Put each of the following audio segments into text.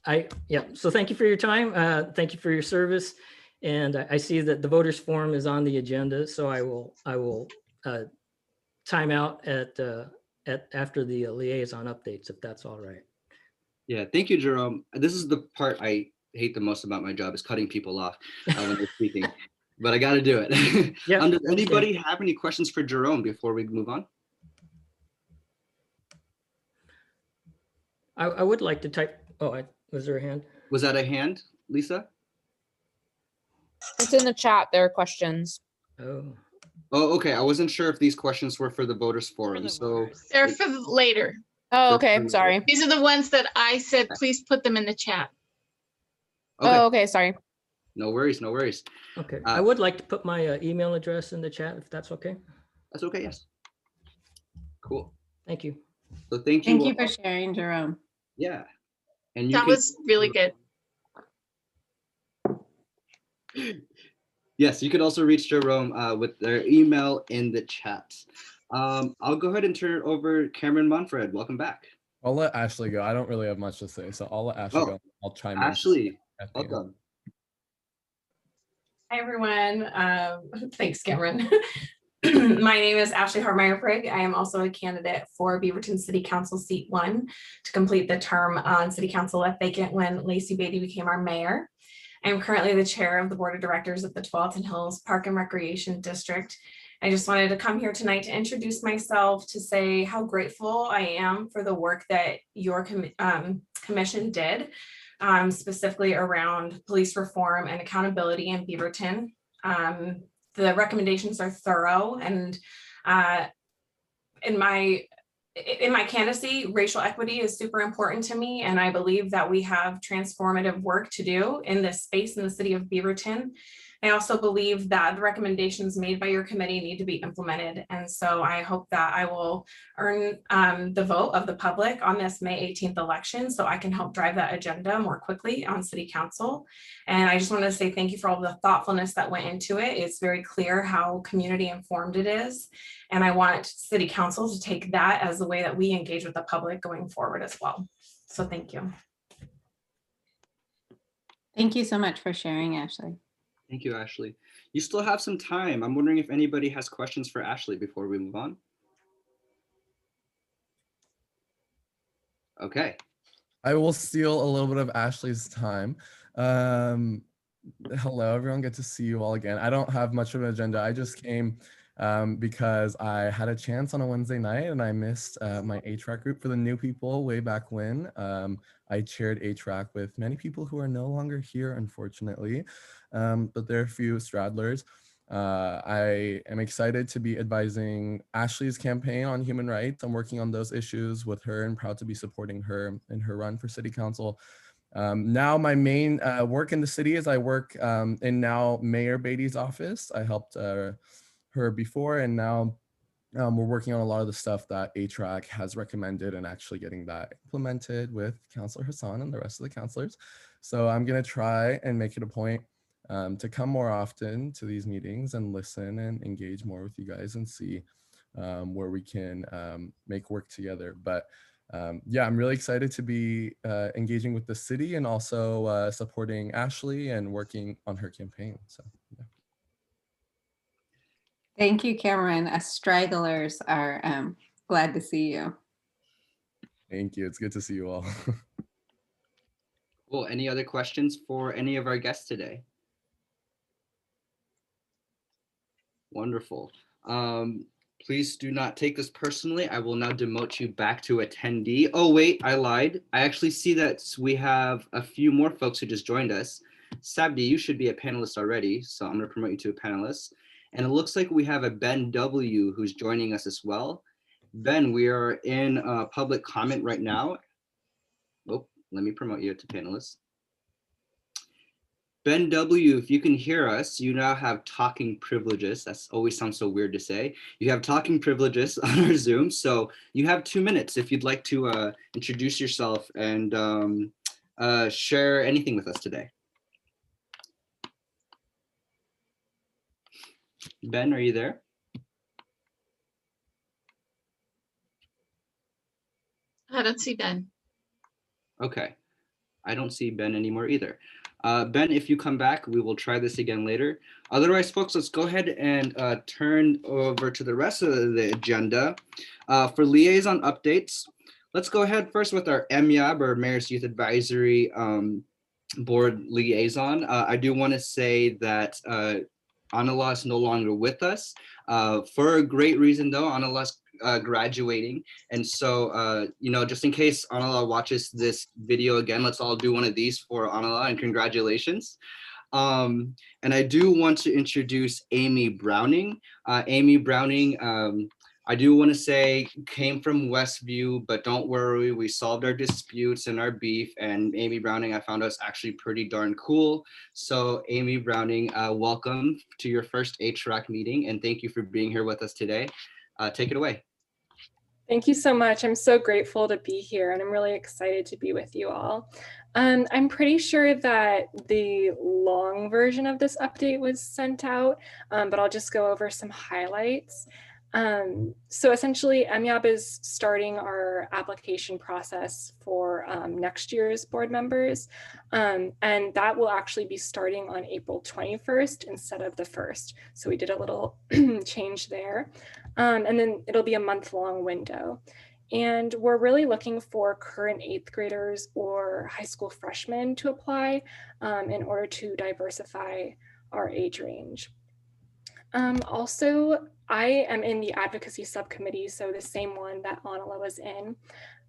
So thank you for your time. Thank you for your service. And I see that the voters forum is on the agenda, so I will time out at after the liaison updates, if that's all right. Yeah, thank you, Jerome. This is the part I hate the most about my job, is cutting people off when they're speaking, but I got to do it. Yeah. Does anybody have any questions for Jerome before we move on? I would like to type. Oh, was there a hand? Was that a hand, Lisa? It's in the chat. There are questions. Oh. Oh, okay. I wasn't sure if these questions were for the voters forum. So they're for later. Oh, okay. Sorry. These are the ones that I said, please put them in the chat. Okay. Oh, okay. Sorry. No worries. No worries. Okay. I would like to put my email address in the chat, if that's okay. That's okay. Yes. Cool. Thank you. So thank you. Thank you for sharing, Jerome. Yeah. And you that was really good. Yes, you can also reach Jerome with their email in the chat. I'll go ahead and turn it over. Cameron Monfred, welcome back. I'll let Ashley go. I don't really have much to say, so I'll let Ashley go. I'll chime in. Ashley, welcome. Hi, everyone. Thanks, Cameron. My name is Ashley Hartmeyer-Prigg. I am also a candidate for Beaverton City Council Seat 1 to complete the term on City Council left vacant when Lacey Beatty became our mayor. I am currently the chair of the board of directors of the Tualatin Hills Park and Recreation District. I just wanted to come here tonight to introduce myself, to say how grateful I am for the work that your commission did, specifically around police reform and accountability in Beaverton. The recommendations are thorough, and in my candidacy, racial equity is super important to me, and I believe that we have transformative work to do in this space in the city of Beaverton. I also believe that the recommendations made by your committee need to be implemented, and so I hope that I will earn the vote of the public on this May 18th election, so I can help drive that agenda more quickly on City Council. And I just want to say thank you for all the thoughtfulness that went into it. It's very clear how community informed it is, and I want City Council to take that as the way that we engage with the public going forward as well. So thank you. Thank you so much for sharing, Ashley. Thank you, Ashley. You still have some time. I'm wondering if anybody has questions for Ashley before we move on. Okay. I will steal a little bit of Ashley's time. Hello, everyone. Good to see you all again. I don't have much of an agenda. I just came because I had a chance on a Wednesday night and I missed my HRAC group for the new people way back when. I chaired HRAC with many people who are no longer here, unfortunately, but there are a few stragglers. I am excited to be advising Ashley's campaign on human rights. I'm working on those issues with her and proud to be supporting her in her run for City Council. Now my main work in the city is I work in now Mayor Beatty's office. I helped her before, and now we're working on a lot of the stuff that HRAC has recommended and actually getting that implemented with Councilor Hasan and the rest of the councilors. So I'm going to try and make it a point to come more often to these meetings and listen and engage more with you guys and see where we can make work together. But yeah, I'm really excited to be engaging with the city and also supporting Ashley and working on her campaign. So yeah. Thank you, Cameron. Us stragglers are glad to see you. Thank you. It's good to see you all. Cool. Any other questions for any of our guests today? Wonderful. Please do not take this personally. I will now demote you back to attendee. Oh, wait, I lied. I actually see that we have a few more folks who just joined us. Sabdi, you should be a panelist already, so I'm going to promote you to a panelist. And it looks like we have a Ben W. who's joining us as well. Ben, we are in public comment right now. Oh, let me promote you to panelist. Ben W., if you can hear us, you now have talking privileges. That's always sounds so weird to say. You have talking privileges on our Zoom. So you have 2 minutes if you'd like to introduce yourself and share anything with us today. Ben, are you there? I don't see Ben. Okay. I don't see Ben anymore either. Ben, if you come back, we will try this again later. Otherwise, folks, let's go ahead and turn over to the rest of the agenda. For liaison updates, let's go ahead first with our MYAB, or Mayor's Youth Advisory Board Liaison. I do want to say that Anala is no longer with us for a great reason, though. Anala's graduating. And so, just in case Anala watches this video again, let's all do one of these for Anala, and congratulations. And I do want to introduce Amy Browning. Amy Browning, I do want to say, came from Westview, but don't worry, we solved our disputes and our beef, and Amy Browning, I found us actually pretty darn cool. So Amy Browning, welcome to your first HRAC meeting, and thank you for being here with us today. Take it away. Thank you so much. I'm so grateful to be here, and I'm really excited to be with you all. I'm pretty sure that the long version of this update was sent out, but I'll just go over some highlights. So essentially, MYAB is starting our application process for next year's board members, and that will actually be starting on April 21st instead of the 1st. So we did a little change there. And then it'll be a month-long window. And we're really looking for current 8th graders or high school freshmen to apply in order to diversify our age range. Also, I am in the advocacy subcommittee, so the same one that Anala was in.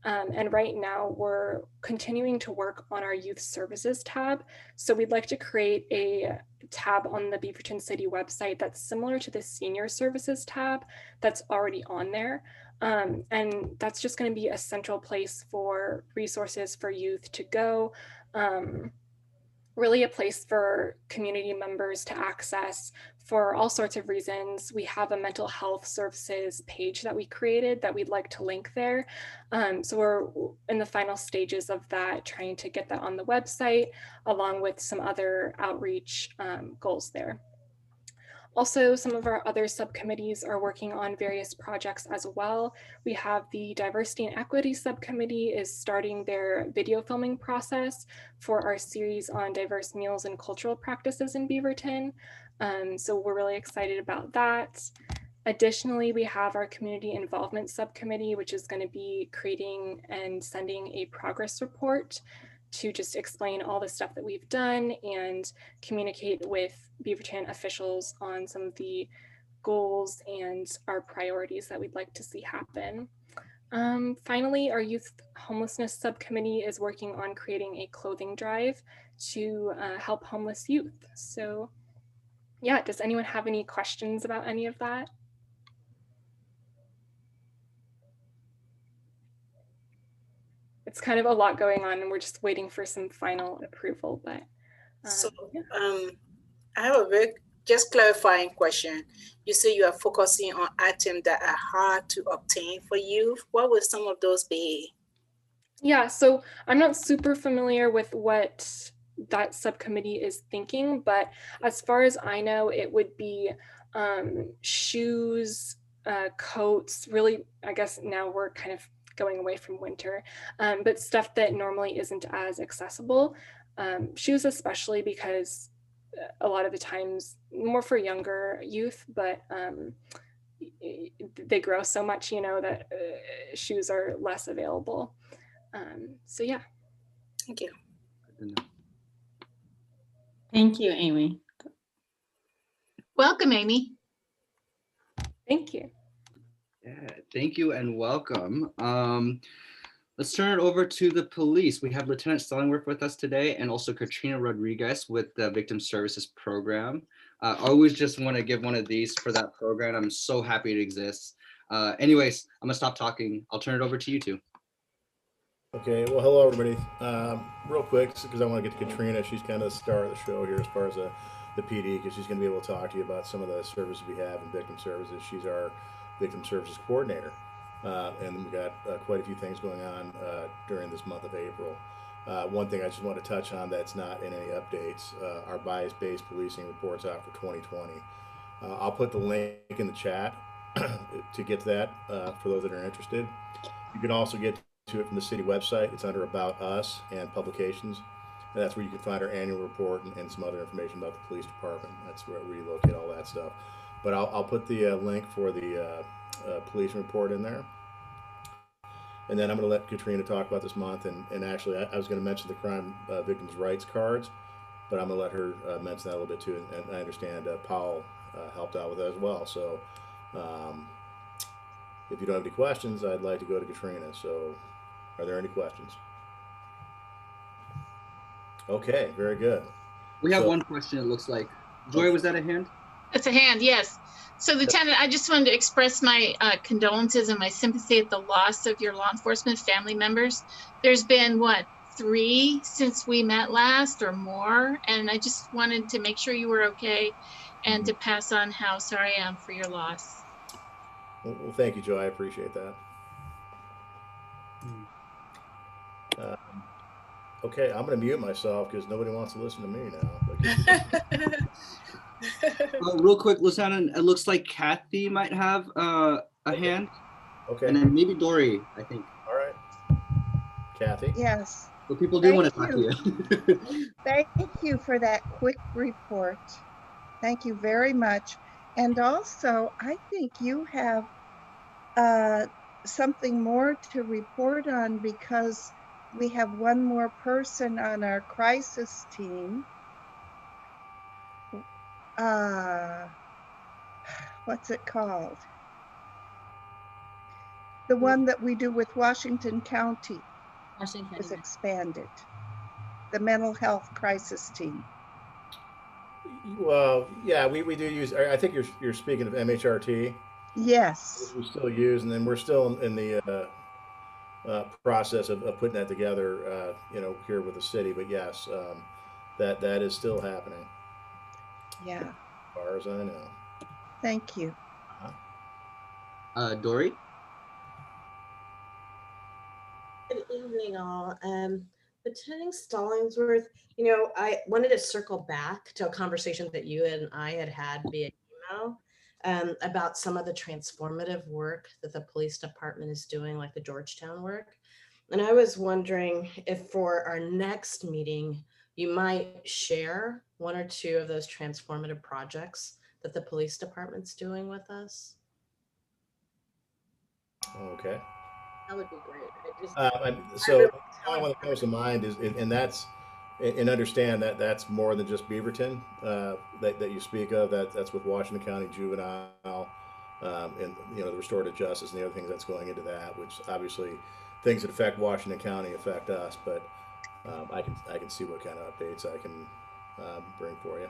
And right now we're continuing to work on our youth services tab. So we'd like to create a tab on the Beaverton City website that's similar to the senior services tab that's already on there. And that's just going to be a central place for resources for youth to go. Really a place for community members to access for all sorts of reasons. We have a mental health services page that we created that we'd like to link there. So we're in the final stages of that, trying to get that on the website, along with some other outreach goals there. Also, some of our other subcommittees are working on various projects as well. We have the Diversity and Equity Subcommittee is starting their video filming process for our series on diverse meals and cultural practices in Beaverton. So we're really excited about that. Additionally, we have our Community Involvement Subcommittee, which is going to be creating and sending a progress report to just explain all the stuff that we've done and communicate with Beaverton officials on some of the goals and our priorities that we'd like to see happen. Finally, our Youth Homelessness Subcommittee is working on creating a clothing drive to help homeless youth. So yeah, does anyone have any questions about any of that? It's kind of a lot going on and we're just waiting for some final approval, but yeah. I have a very just clarifying question. You say you are focusing on items that are hard to obtain for youth. What would some of those be? Yeah, so I'm not super familiar with what that subcommittee is thinking, but as far as I know, it would be shoes, coats, really, I guess now we're kind of going away from winter, but stuff that normally isn't as accessible. Shoes especially because a lot of the times more for younger youth, but they grow so much, you know, that shoes are less available. So yeah. Thank you. Thank you, Amy. Welcome, Amy. Thank you. Yeah, thank you and welcome. Let's turn it over to the police. We have Lieutenant Stellingwerf with us today, and also Katrina Rodriguez with the Victim Services Program. I always just want to give one of these for that program. I'm so happy it exists. Anyways, I'm gonna stop talking. I'll turn it over to you two. Okay, well, hello everybody. Real quick, because I want to get to Katrina. She's kind of the star of the show here as far as the PD, because she's going to be able to talk to you about some of the services we have in victim services. She's our victim services coordinator. And we've got quite a few things going on during this month of April. One thing I just want to touch on that's not in any updates, our bias-based policing reports out for 2020. I'll put the link in the chat to get to that for those that are interested. You can also get to it from the city website. It's under About Us and Publications. And that's where you can find our annual report and some other information about the police department. That's where we locate all that stuff. But I'll put the link for the police report in there. And then I'm going to let Katrina talk about this month. And actually, I was going to mention the crime victims' rights cards, but I'm going to let her mention that a little bit too. And I understand Paul helped out with that as well. So if you don't have any questions, I'd like to go to Katrina. So are there any questions? Okay, very good. We have So- one question, it looks like. Joy, was that a hand? It's a hand, yes. So Lieutenant, I just wanted to express my condolences and my sympathy at the loss of your law enforcement family members. There's been, what, 3 since we met last or more? And I just wanted to make sure you were okay and to pass on how sorry I am for your loss. Well, thank you, Joe. I appreciate that. Okay, I'm going to mute myself because nobody wants to listen to me now. Real quick, Lieutenant, it looks like Kathy might have a hand. Okay, And then maybe Dori, I think. all right. Kathy? Yes, But people do want to talk Thank to you. thank you for that quick report. Thank you very much. And also, I think you have something more to report on because we have one more person on our crisis team. What's it called? The one that we do with Washington County is expanded. The mental health crisis team. Well, yeah, we do use, I think you're speaking of MHRT. Yes. We still use, and then we're still in the process of putting that together, here with the city. But yes, that is still happening, Yeah. as far as I know. Thank you. Dori? Good evening, all. Lieutenant Stellingwerf, I wanted to circle back to a conversation that you and I had via email about some of the transformative work that the police department is doing, like the Georgetown work. And I was wondering if for our next meeting, you might share 1 or 2 of those transformative projects that the police department's doing with us. Okay. That would be great. So the only one that comes to mind is, and that's, and understand that that's more than just Beaverton that you speak of. That's with Washington County Juvenile, and the restorative justice and the other things that's going into that, which obviously things that affect Washington County affect us. But I can see what kind of updates I can bring for you.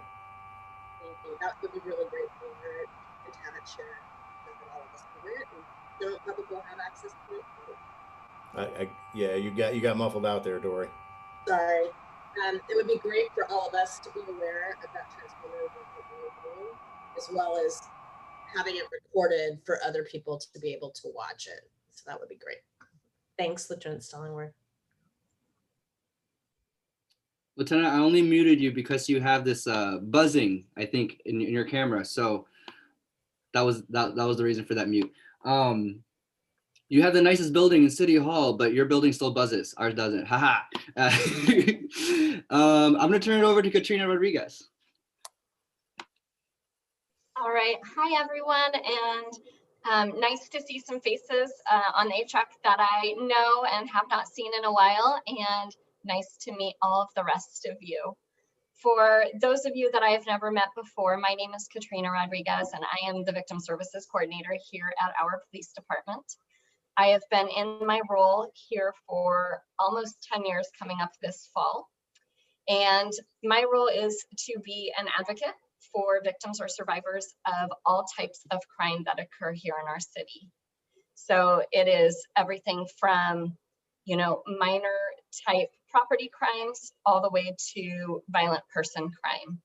Thank you. That would be really great for her to have it shared so that all of us can read it and general public will have access to it. Yeah, you got muffled out there, Dori. Sorry. It would be great for all of us to be aware of that transformative work that we're doing, as well as having it recorded for other people to be able to watch it. So that would be great. Thanks, Lieutenant Stellingwerf. Lieutenant, I only muted you because you have this buzzing, I think, in your camera. So that was the reason for that mute. You have the nicest building in City Hall, but your building still buzzes. Ours doesn't. Haha. I'm going to turn it over to Katrina Rodriguez. All right. Hi, everyone. And nice to see some faces on the HVAC that I know and have not seen in a while. And nice to meet all of the rest of you. For those of you that I have never met before, my name is Katrina Rodriguez, and I am the Victim Services Coordinator here at our police department. I have been in my role here for almost 10 years coming up this fall. And my role is to be an advocate for victims or survivors of all types of crime that occur here in our city. So it is everything from, minor type property crimes all the way to violent person crime.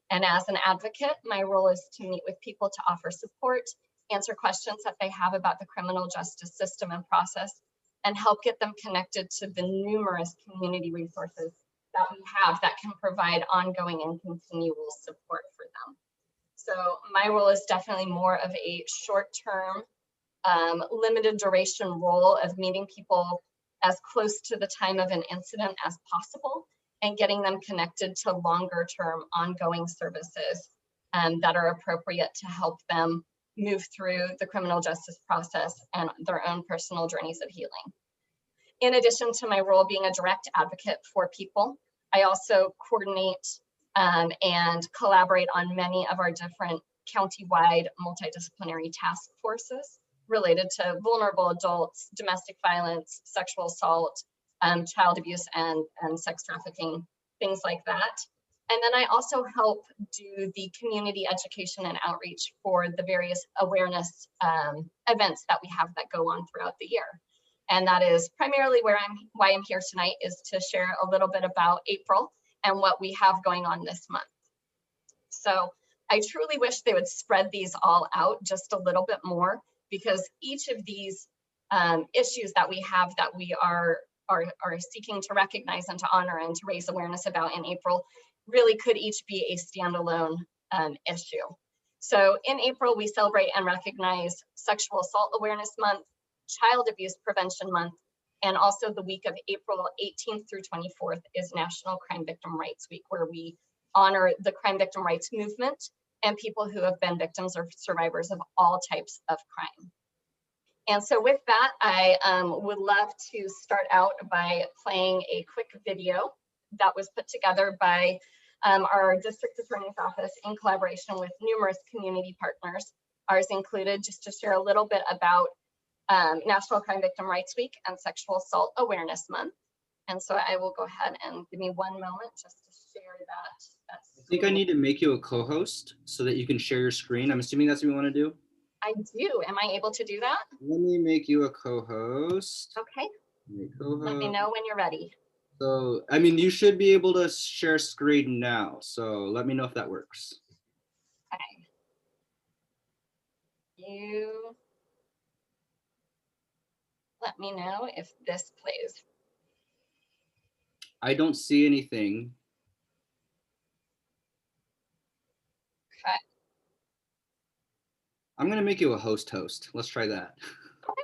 And as an advocate, my role is to meet with people to offer support, answer questions that they have about the criminal justice system and process, and help get them connected to the numerous community resources that we have that can provide ongoing and continual support for them. So my role is definitely more of a short-term, limited duration role of meeting people as close to the time of an incident as possible and getting them connected to longer term ongoing services that are appropriate to help them move through the criminal justice process and their own personal journeys of healing. In addition to my role being a direct advocate for people, I also coordinate and collaborate on many of our different county-wide multidisciplinary task forces related to vulnerable adults, domestic violence, sexual assault, child abuse, and sex trafficking, things like that. And then I also help do the community education and outreach for the various awareness events that we have that go on throughout the year. And that is primarily why I'm here tonight, is to share a little bit about April and what we have going on this month. So I truly wish they would spread these all out just a little bit more, because each of these issues that we have that we are seeking to recognize and to honor and to raise awareness about in April really could each be a standalone issue. So in April, we celebrate and recognize Sexual Assault Awareness Month, Child Abuse Prevention Month, and also the week of April 18th through 24th is National Crime Victim Rights Week, where we honor the crime victim rights movement and people who have been victims or survivors of all types of crime. And so with that, I would love to start out by playing a quick video that was put together by our district attorney's office in collaboration with numerous community partners, ours included, just to share a little bit about National Crime Victim Rights Week and Sexual Assault Awareness Month. And so I will go ahead and give me one moment just to share that. I think I need to make you a co-host so that you can share your screen. I'm assuming that's what you want to do. I do. Am I able to do that? Let me make you a co-host. Okay. Co-host. Let me know when you're ready. So, I mean, you should be able to share screen now. So let me know if that works. Okay. You let me know if this plays. I don't see anything. Okay. I'm going to make you a host. Let's try that. Okay.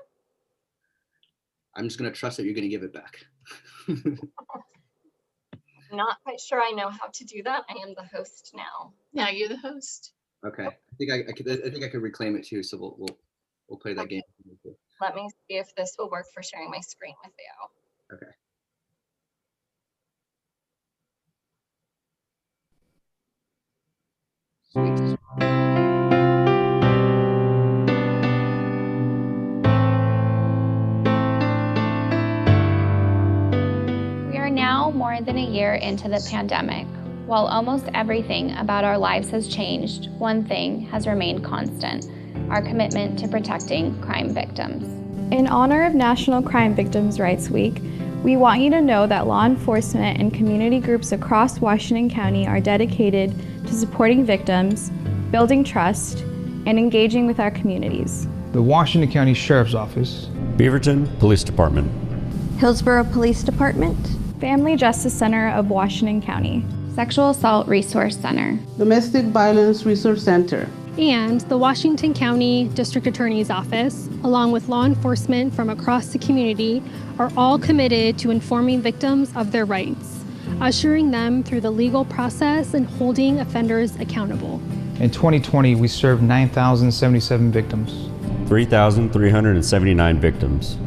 I'm just going to trust that you're going to give it back. Not quite sure I know how to do that. I am the host now. Yeah, you're the host. Okay. I think I could reclaim it too. So we'll play that game. Let me see if this will work for sharing my screen with you. Okay. Sweet. We are now more than a year into the pandemic. While almost everything about our lives has changed, one thing has remained constant: our commitment to protecting crime victims. In honor of National Crime Victims Rights Week, we want you to know that law enforcement and community groups across Washington County are dedicated to supporting victims, building trust, and engaging with our communities. The Washington County Sheriff's Office, Beaverton Police Department, Hillsborough Police Department, Family Justice Center of Washington County, Sexual Assault Resource Center, Domestic Violence Resource Center, and the Washington County District Attorney's Office, along with law enforcement from across the community, are all committed to informing victims of their rights, ushering them through the legal process and holding offenders accountable. In 2020, we served 9,077 victims, 3,379 victims,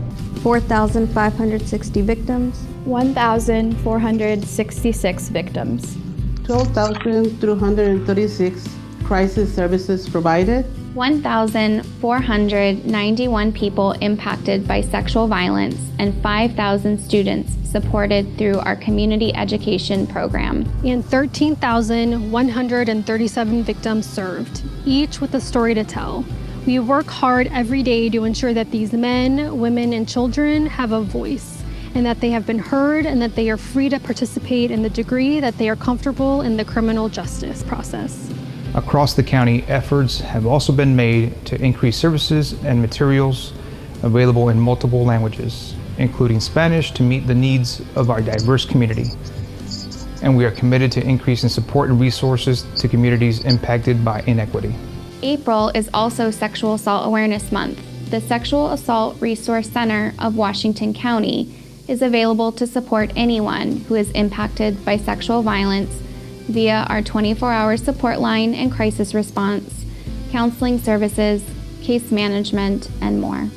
4,560 victims, 1,466 victims, 12,336 crisis services provided, 1,491 people impacted by sexual violence, and 5,000 students supported through our community education program. And 13,137 victims served, each with a story to tell. We work hard every day to ensure that these men, women, and children have a voice, and that they have been heard, and that they are free to participate in the degree that they are comfortable in the criminal justice process. Across the county, efforts have also been made to increase services and materials available in multiple languages, including Spanish, to meet the needs of our diverse community. And we are committed to increasing support and resources to communities impacted by inequity. April is also Sexual Assault Awareness Month. The Sexual Assault Resource Center of Washington County is available to support anyone who is impacted by sexual violence via our 24-hour support line and crisis response, counseling services, case management, and more.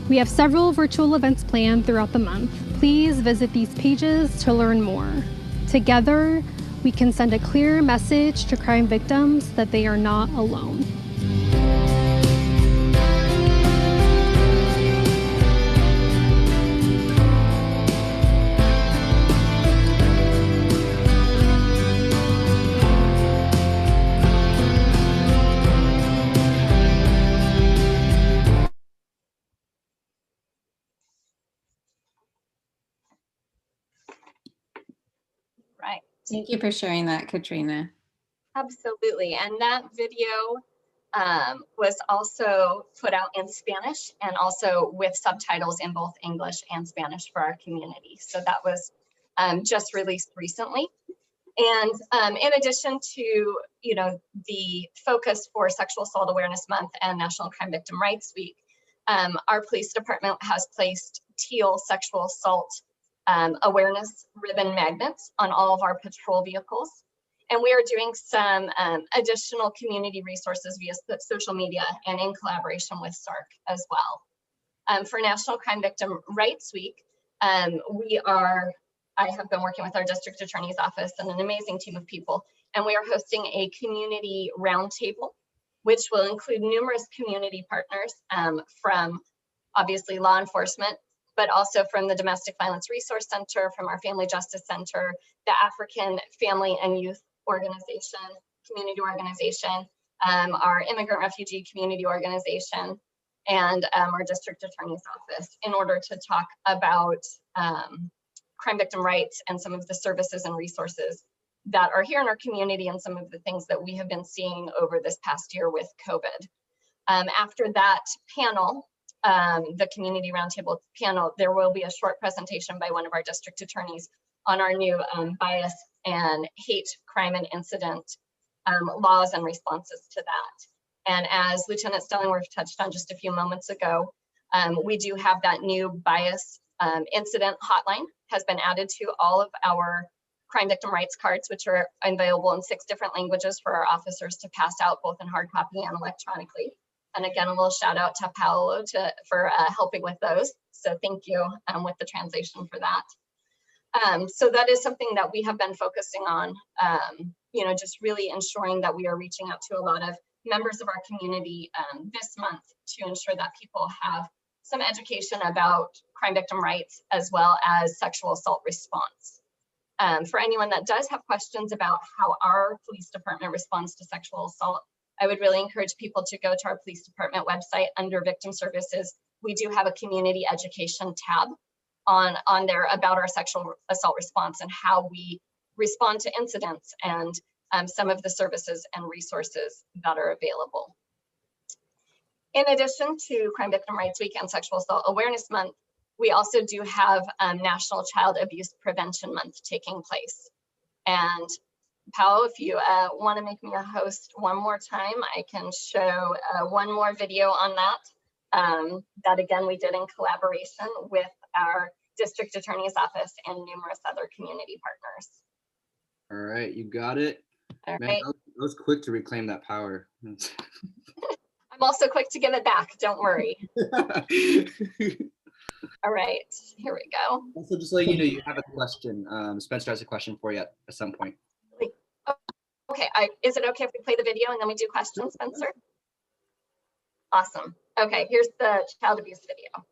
We have several virtual events planned throughout the month. Please visit these pages to learn more. Together, we can send a clear message to crime victims that they are not alone. Right. Thank you for sharing that, Katrina. Absolutely. And that video was also put out in Spanish and also with subtitles in both English and Spanish for our community. So that was just released recently. And in addition to, the focus for Sexual Assault Awareness Month and National Crime Victim Rights Week, our police department has placed teal sexual assault awareness ribbon magnets on all of our patrol vehicles. And we are doing some additional community resources via social media and in collaboration with SARC as well. For National Crime Victim Rights Week, I have been working with our district attorney's office and an amazing team of people, and we are hosting a community roundtable, which will include numerous community partners from obviously law enforcement, but also from the Domestic Violence Resource Center, from our Family Justice Center, the African Family and Youth Organization, community organization, our Immigrant Refugee Community Organization, and our district attorney's office in order to talk about crime victim rights and some of the services and resources that are here in our community and some of the things that we have been seeing over this past year with COVID. After that panel, the community roundtable panel, there will be a short presentation by one of our district attorneys on our new bias and hate crime and incident laws and responses to that. And as Lieutenant Stellingwerf touched on just a few moments ago, we do have that new bias incident hotline has been added to all of our crime victim rights cards, which are available in 6 different languages for our officers to pass out both in hard copy and electronically. And again, a little shout out to Paolo for helping with those. So thank you with the translation for that. So that is something that we have been focusing on, just really ensuring that we are reaching out to a lot of members of our community this month to ensure that people have some education about crime victim rights as well as sexual assault response. For anyone that does have questions about how our police department responds to sexual assault, I would really encourage people to go to our police department website under victim services. We do have a community education tab on there about our sexual assault response and how we respond to incidents and some of the services and resources that are available. In addition to Crime Victim Rights Week and Sexual Assault Awareness Month, we also do have National Child Abuse Prevention Month taking place. And Paolo, if you want to make me a host one more time, I can show one more video on that. That again, we did in collaboration with our district attorney's office and numerous other community partners. All right, you got it. All Man, right. I was quick to reclaim that power. I'm also quick to give it back, don't worry. All right, here we go. Also, just letting you know, you have a question. Spencer has a question for you at some point. Okay, is it okay if we play the video and then we do questions, Spencer? Awesome. Okay, here's the child abuse video.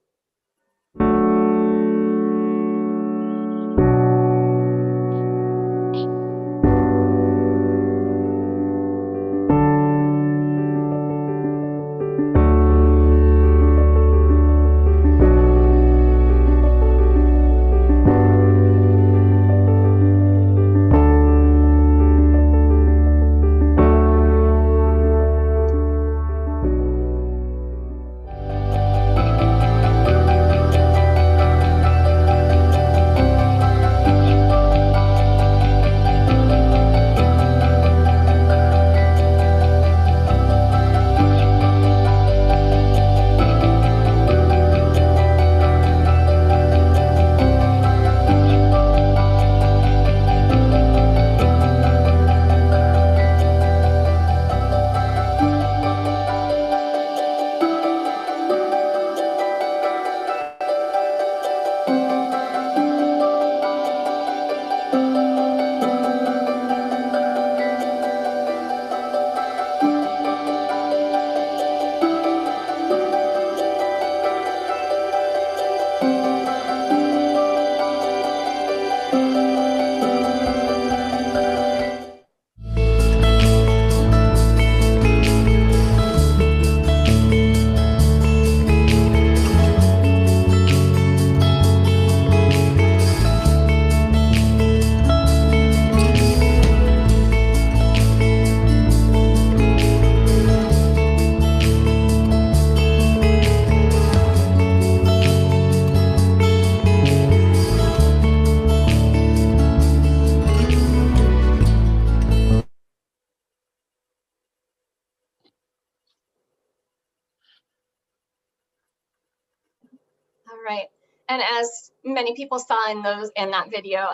Right. And as many people saw in that video,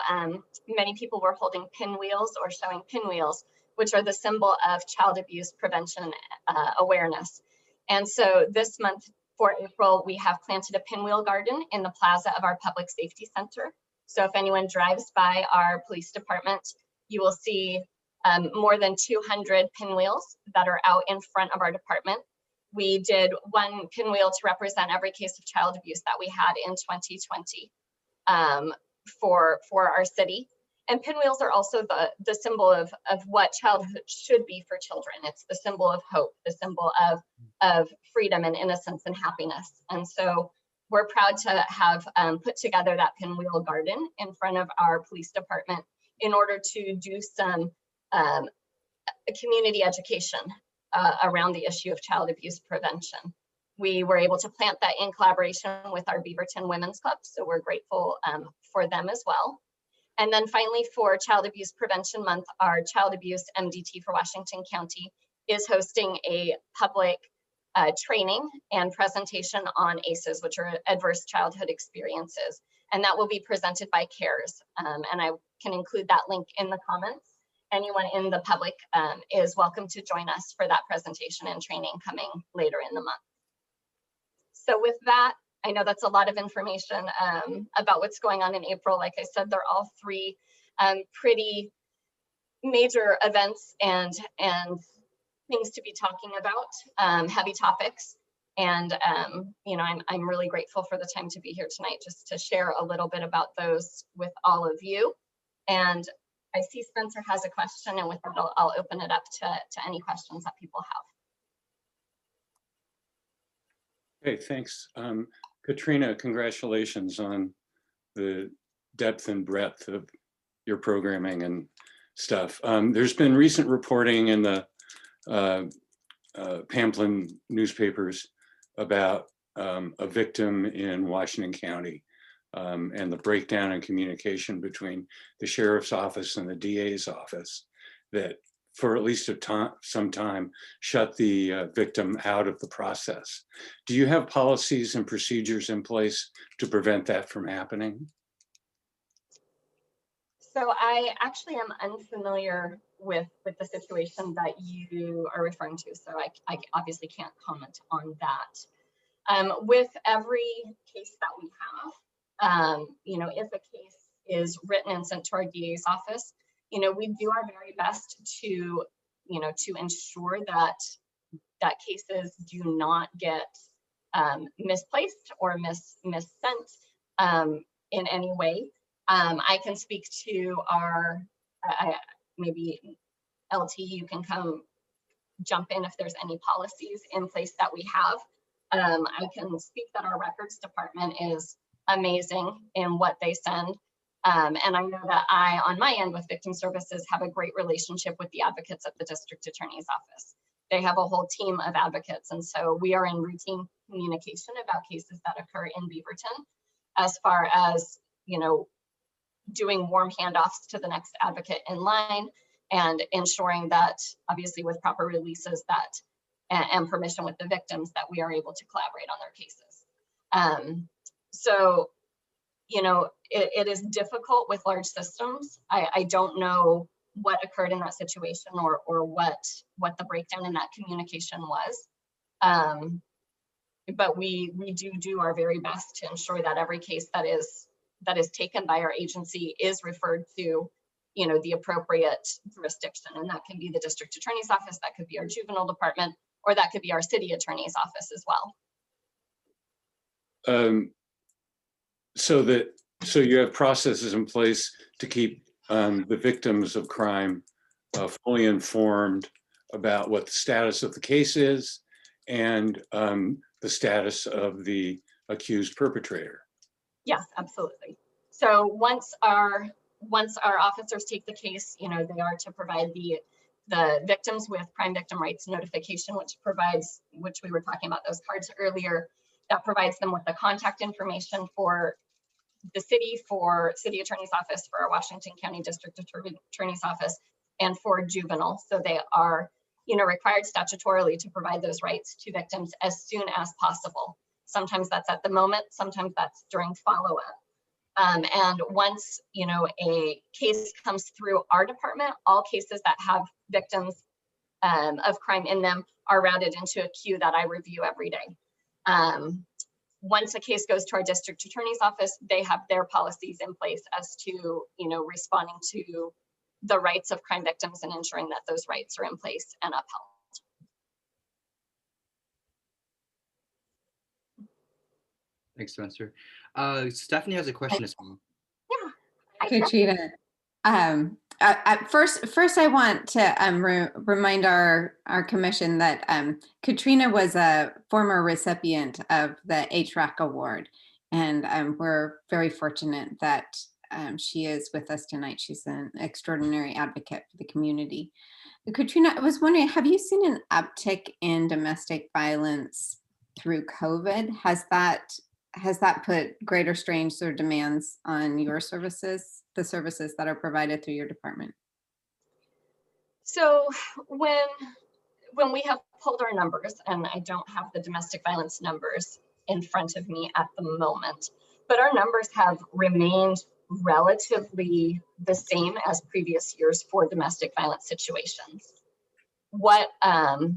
many people were holding pinwheels or showing pinwheels, which are the symbol of child abuse prevention awareness. And so this month for April, we have planted a pinwheel garden in the plaza of our public safety center. So if anyone drives by our police department, you will see more than 200 pinwheels that are out in front of our department. We did one pinwheel to represent every case of child abuse that we had in 2020 for our city. And pinwheels are also the symbol of what childhood should be for children. It's the symbol of hope, the symbol of freedom and innocence and happiness. And so we're proud to have put together that pinwheel garden in front of our police department in order to do some community education around the issue of child abuse prevention. We were able to plant that in collaboration with our Beaverton Women's Club, so we're grateful for them as well. And then finally, for Child Abuse Prevention Month, our Child Abuse MDT for Washington County is hosting a public training and presentation on ACEs, which are adverse childhood experiences. And that will be presented by CARES. And I can include that link in the comments. Anyone in the public is welcome to join us for that presentation and training coming later in the month. So with that, I know that's a lot of information about what's going on in April. Like I said, they're all three pretty major events and things to be talking about, heavy topics. And you know, I'm really grateful for the time to be here tonight, just to share a little bit about those with all of you. And I see Spencer has a question, and with that, I'll open it up to any questions that people have. Okay, thanks. Katrina, congratulations on the depth and breadth of your programming and stuff. There's been recent reporting in the Pamplin newspapers about a victim in Washington County and the breakdown in communication between the sheriff's office and the DA's office that for at least some time shut the victim out of the process. Do you have policies and procedures in place to prevent that from happening? So I actually am unfamiliar with the situation that you are referring to, so I obviously can't comment on that. With every case that we have, you know, if a case is written and sent to our DA's office, you know, we do our very best to, you know, to ensure that cases do not get misplaced or missent in any way. I can speak to our, maybe LT, you can come jump in if there's any policies in place that we have. I can speak that our records department is amazing in what they send. And I know that I, on my end with victim services, have a great relationship with the advocates at the district attorney's office. They have a whole team of advocates. And so we are in routine communication about cases that occur in Beaverton, as far as, you know, doing warm handoffs to the next advocate in line and ensuring that, obviously with proper releases that and permission with the victims, that we are able to collaborate on their cases. So, you know, it is difficult with large systems. I don't know what occurred in that situation or what the breakdown in that communication was. But we do our very best to ensure that every case that is taken by our agency is referred to, you know, the appropriate jurisdiction. And that can be the district attorney's office, that could be our juvenile department, or that could be our city attorney's office as well. So you have processes in place to keep the victims of crime fully informed about what the status of the case is and the status of the accused perpetrator. Yes, absolutely. So once our officers take the case, you know, they are to provide the victims with crime victim rights notification, which we were talking about those cards earlier, that provides them with the contact information for the city, for city attorney's office, for our Washington County District Attorney's office, and for juvenile. So they are, you know, required statutorily to provide those rights to victims as soon as possible. Sometimes that's at the moment, sometimes that's during follow-up. And once, a case comes through our department, all cases that have victims of crime in them are routed into a queue that I review every day. Once a case goes to our district attorney's office, they have their policies in place as to, responding to the rights of crime victims and ensuring that those rights are in place and upheld. Thanks, Spencer. Stephanie has a question as well. Katrina, first I want to remind our commission that Katrina was a former recipient of the HRAC award, and we're very fortunate that she is with us tonight. She's an extraordinary advocate for the community. Katrina, I was wondering, have you seen an uptick in domestic violence through COVID? Has that put greater strains or demands on your services, the services that are provided through your department? So when we have pulled our numbers, and I don't have the domestic violence numbers in front of me at the moment, but our numbers have remained relatively the same as previous years for domestic violence situations. What I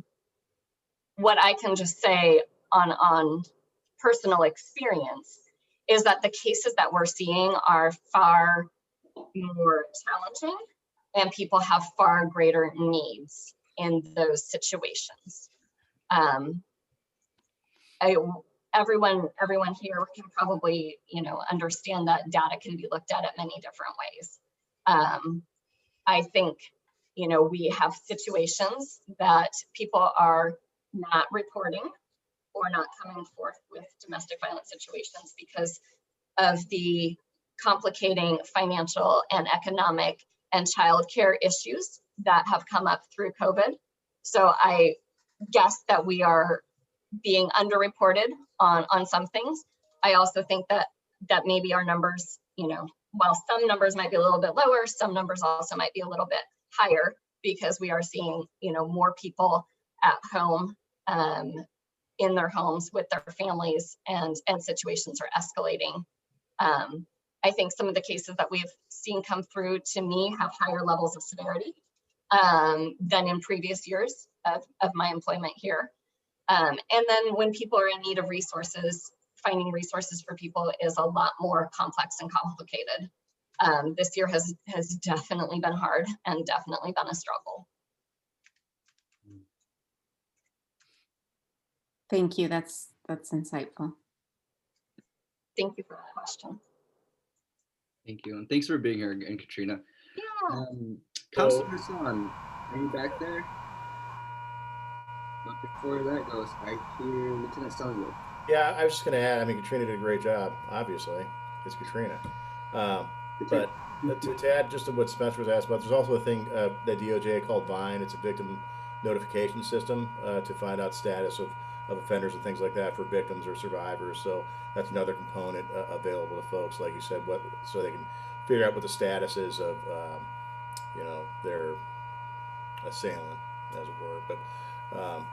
can just say on personal experience is that the cases that we're seeing are far more challenging and people have far greater needs in those situations. Everyone here can probably, understand that data can be looked at many different ways. I think, we have situations that people are not reporting or not coming forth with domestic violence situations because of the complicating financial and economic and childcare issues that have come up through COVID. So I guess that we are being underreported on some things. I also think that maybe our numbers, while some numbers might be a little bit lower, some numbers also might be a little bit higher because we are seeing, more people at home in their homes with their families, and situations are escalating. I think some of the cases that we've seen come through to me have higher levels of severity than in previous years of my employment here. And then when people are in need of resources, finding resources for people is a lot more complex and complicated. This year has definitely been hard and definitely been a struggle. Thank you. That's insightful. Thank you for that question. Thank you, and thanks for being here again, Katrina. Yeah. Councilor Hasan, are you back there? But before that goes, I hear Lieutenant Stellingwerf. Yeah, I was just going to add, Katrina did a great job, obviously. It's Katrina. But to add just to what Spencer was asked about, there's also a thing that DOJ called VINE. It's a victim notification system to find out status of offenders and things like that for victims or survivors. So that's another component available to folks, like you said, so they can figure out what the status is of, their assailant, as it were, but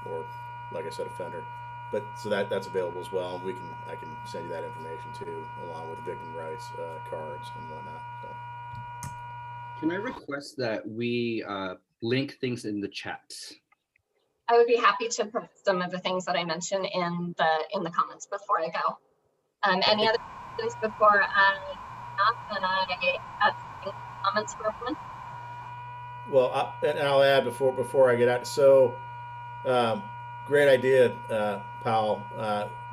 or like I said, offender. But so that's available as well. And I can send you that information too, along with the victim rights cards and whatnot. So. Can I request that we link things in the chat? I would be happy to put some of the things that I mentioned in the comments before I go. Any other questions before I add comments for everyone? Well, and I'll add before I get out. So, great idea, Paolo.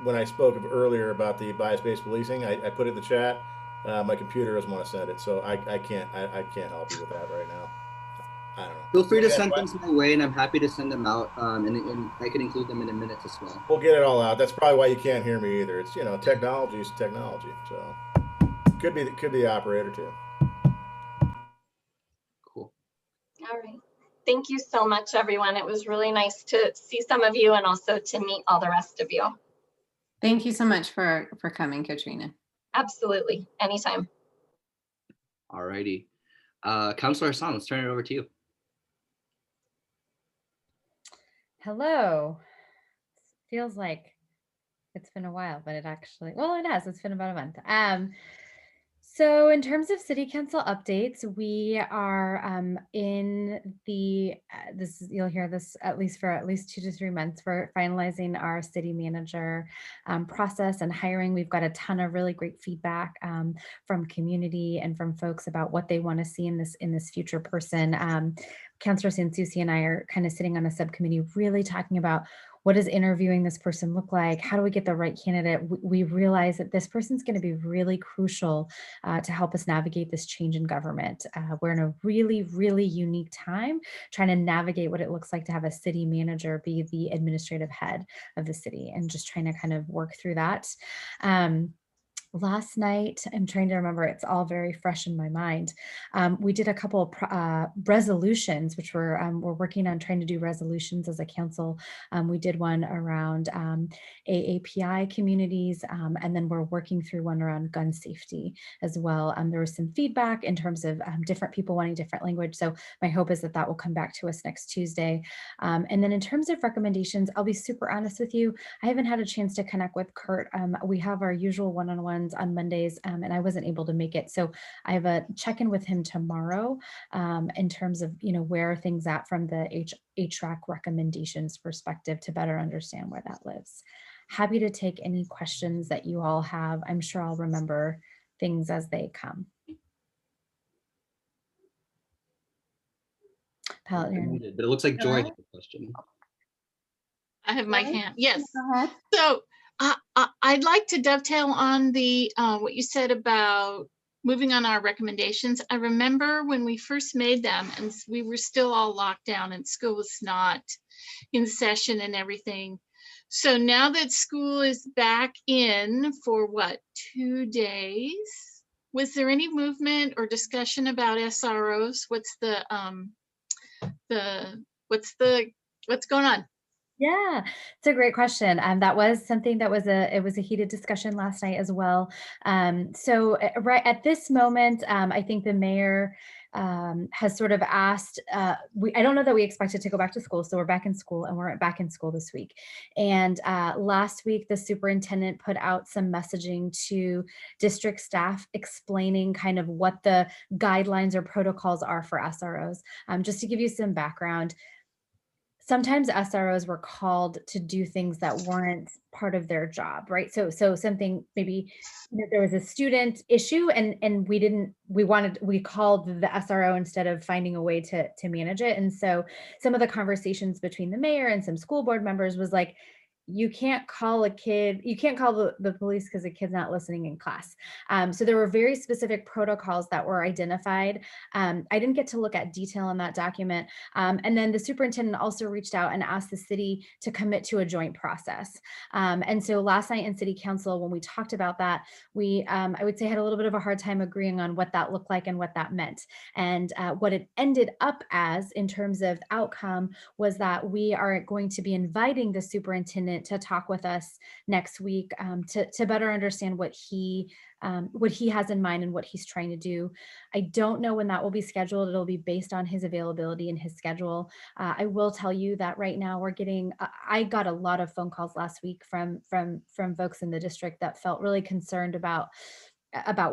When I spoke earlier about the bias-based policing, I put it in the chat. My computer doesn't want to send it, so I can't help you with that right now. I don't know. Feel free to send things my way, and I'm happy to send them out. And I can include them in a minute as well. We'll get it all out. That's probably why you can't hear me either. It's technology is technology. So could be the operator too. Cool. All right. Thank you so much, everyone. It was really nice to see some of you and also to meet all the rest of you. Thank you so much for coming, Katrina. Absolutely. Anytime. All righty. Councilor Hasan, let's turn it over to you. Hello. Feels like It's been a while, but it actually, well, it has. It's been about a month. So in terms of city council updates, we are in the, you'll hear this at least for at least 2 to 3 months. We're finalizing our city manager process and hiring. We've got a ton of really great feedback from community and from folks about what they want to see in this future person. Councilor Sansusi and I are kind of sitting on a subcommittee really talking about what does interviewing this person look like? How do we get the right candidate? We realize that this person's going to be really crucial to help us navigate this change in government. We're in a really, really unique time trying to navigate what it looks like to have a city manager be the administrative head of the city and just trying to kind of work through that. Last night, I'm trying to remember, it's all very fresh in my mind. We did a couple of resolutions, which we're working on trying to do resolutions as a council. We did one around AAPI communities, and then we're working through one around gun safety as well. There was some feedback in terms of different people wanting different language. So my hope is that that will come back to us next Tuesday. And then in terms of recommendations, I'll be super honest with you. I haven't had a chance to connect with Kurt. We have our usual one-on-ones on Mondays, and I wasn't able to make it. So I have a check-in with him tomorrow in terms of, where are things at from the HRAC recommendations perspective to better understand where that lives. Happy to take any questions that you all have. I'm sure I'll remember things as they come. But it looks like Joy has a question. I have my hand. Yes. So I'd like to dovetail on the what you said about moving on our recommendations. I remember when we first made them and we were still all locked down and school was not in session and everything. So now that school is back in for what, 2 days? Was there any movement or discussion about SROs? What's going on? Yeah, it's a great question. That was something that was it was a heated discussion last night as well. So right at this moment, I think the mayor has sort of asked, I don't know that we expected to go back to school. So we're back in school and we're back in school this week. And last week, the superintendent put out some messaging to district staff explaining kind of what the guidelines or protocols are for SROs. Just to give you some background, sometimes SROs were called to do things that weren't part of their job, right? So something, maybe there was a student issue and we called the SRO instead of finding a way to manage it. And so some of the conversations between the mayor and some school board members was like, you can't call the police because the kid's not listening in class. So there were very specific protocols that were identified. I didn't get to look at detail in that document. And then the superintendent also reached out and asked the city to commit to a joint process. And so last night in city council, when we talked about that, we, I would say, had a little bit of a hard time agreeing on what that looked like and what that meant. And what it ended up as in terms of outcome was that we are going to be inviting the superintendent to talk with us next week to better understand what he has in mind and what he's trying to do. I don't know when that will be scheduled. It'll be based on his availability and his schedule. I will tell you that right now I got a lot of phone calls last week from folks in the district that felt really concerned about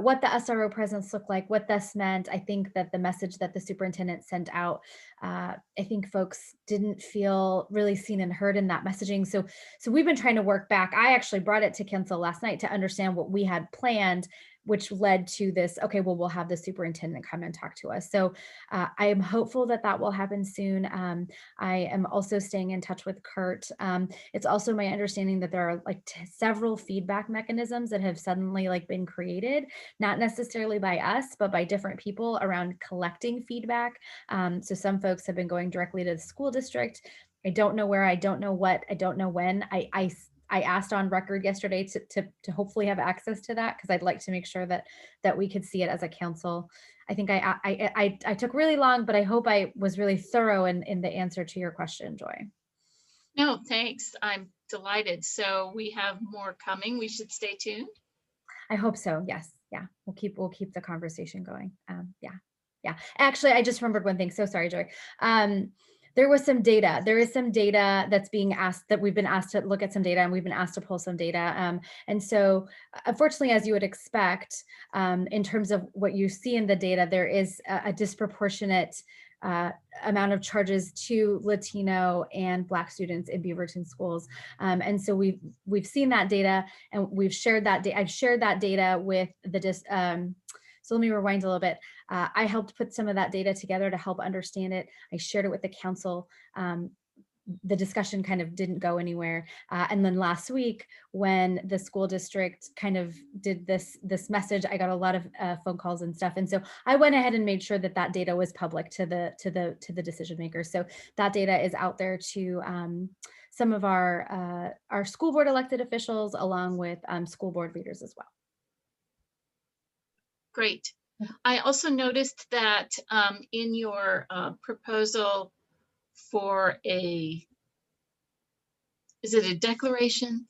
what the SRO presence looked like, what this meant. I think that the message that the superintendent sent out, I think folks didn't feel really seen and heard in that messaging. So we've been trying to work back. I actually brought it to council last night to understand what we had planned, which led to this, okay, well, we'll have the superintendent come and talk to us. So I am hopeful that that will happen soon. I am also staying in touch with Kurt. It's also my understanding that there are several feedback mechanisms that have suddenly been created, not necessarily by us, but by different people around collecting feedback. So some folks have been going directly to the school district. I don't know where, I don't know what, I don't know when. I asked on record yesterday to hopefully have access to that because I'd like to make sure that we could see it as a council. I think I took really long, but I hope I was really thorough in the answer to your question, Joy. No, thanks. I'm delighted. So we have more coming. We should stay tuned. I hope so. Yes. Yeah. We'll keep the conversation going. Yeah. Actually, I just remembered one thing. So sorry, Joy. There was some data. There is some data that's being asked, that we've been asked to look at some data, and we've been asked to pull some data. And so unfortunately, as you would expect, in terms of what you see in the data, there is a disproportionate amount of charges to Latino and Black students in Beaverton schools. And so we've seen that data, and we've shared that data. I've shared that data with the so let me rewind a little bit. I helped put some of that data together to help understand it. I shared it with the council. The discussion kind of didn't go anywhere. And then last week, when the school district kind of did this message, I got a lot of phone calls and stuff. And so I went ahead and made sure that that data was public to the decision makers. So that data is out there to some of our school board elected officials, along with school board leaders as well. Great. I also noticed that in your proposal for is it a declaration,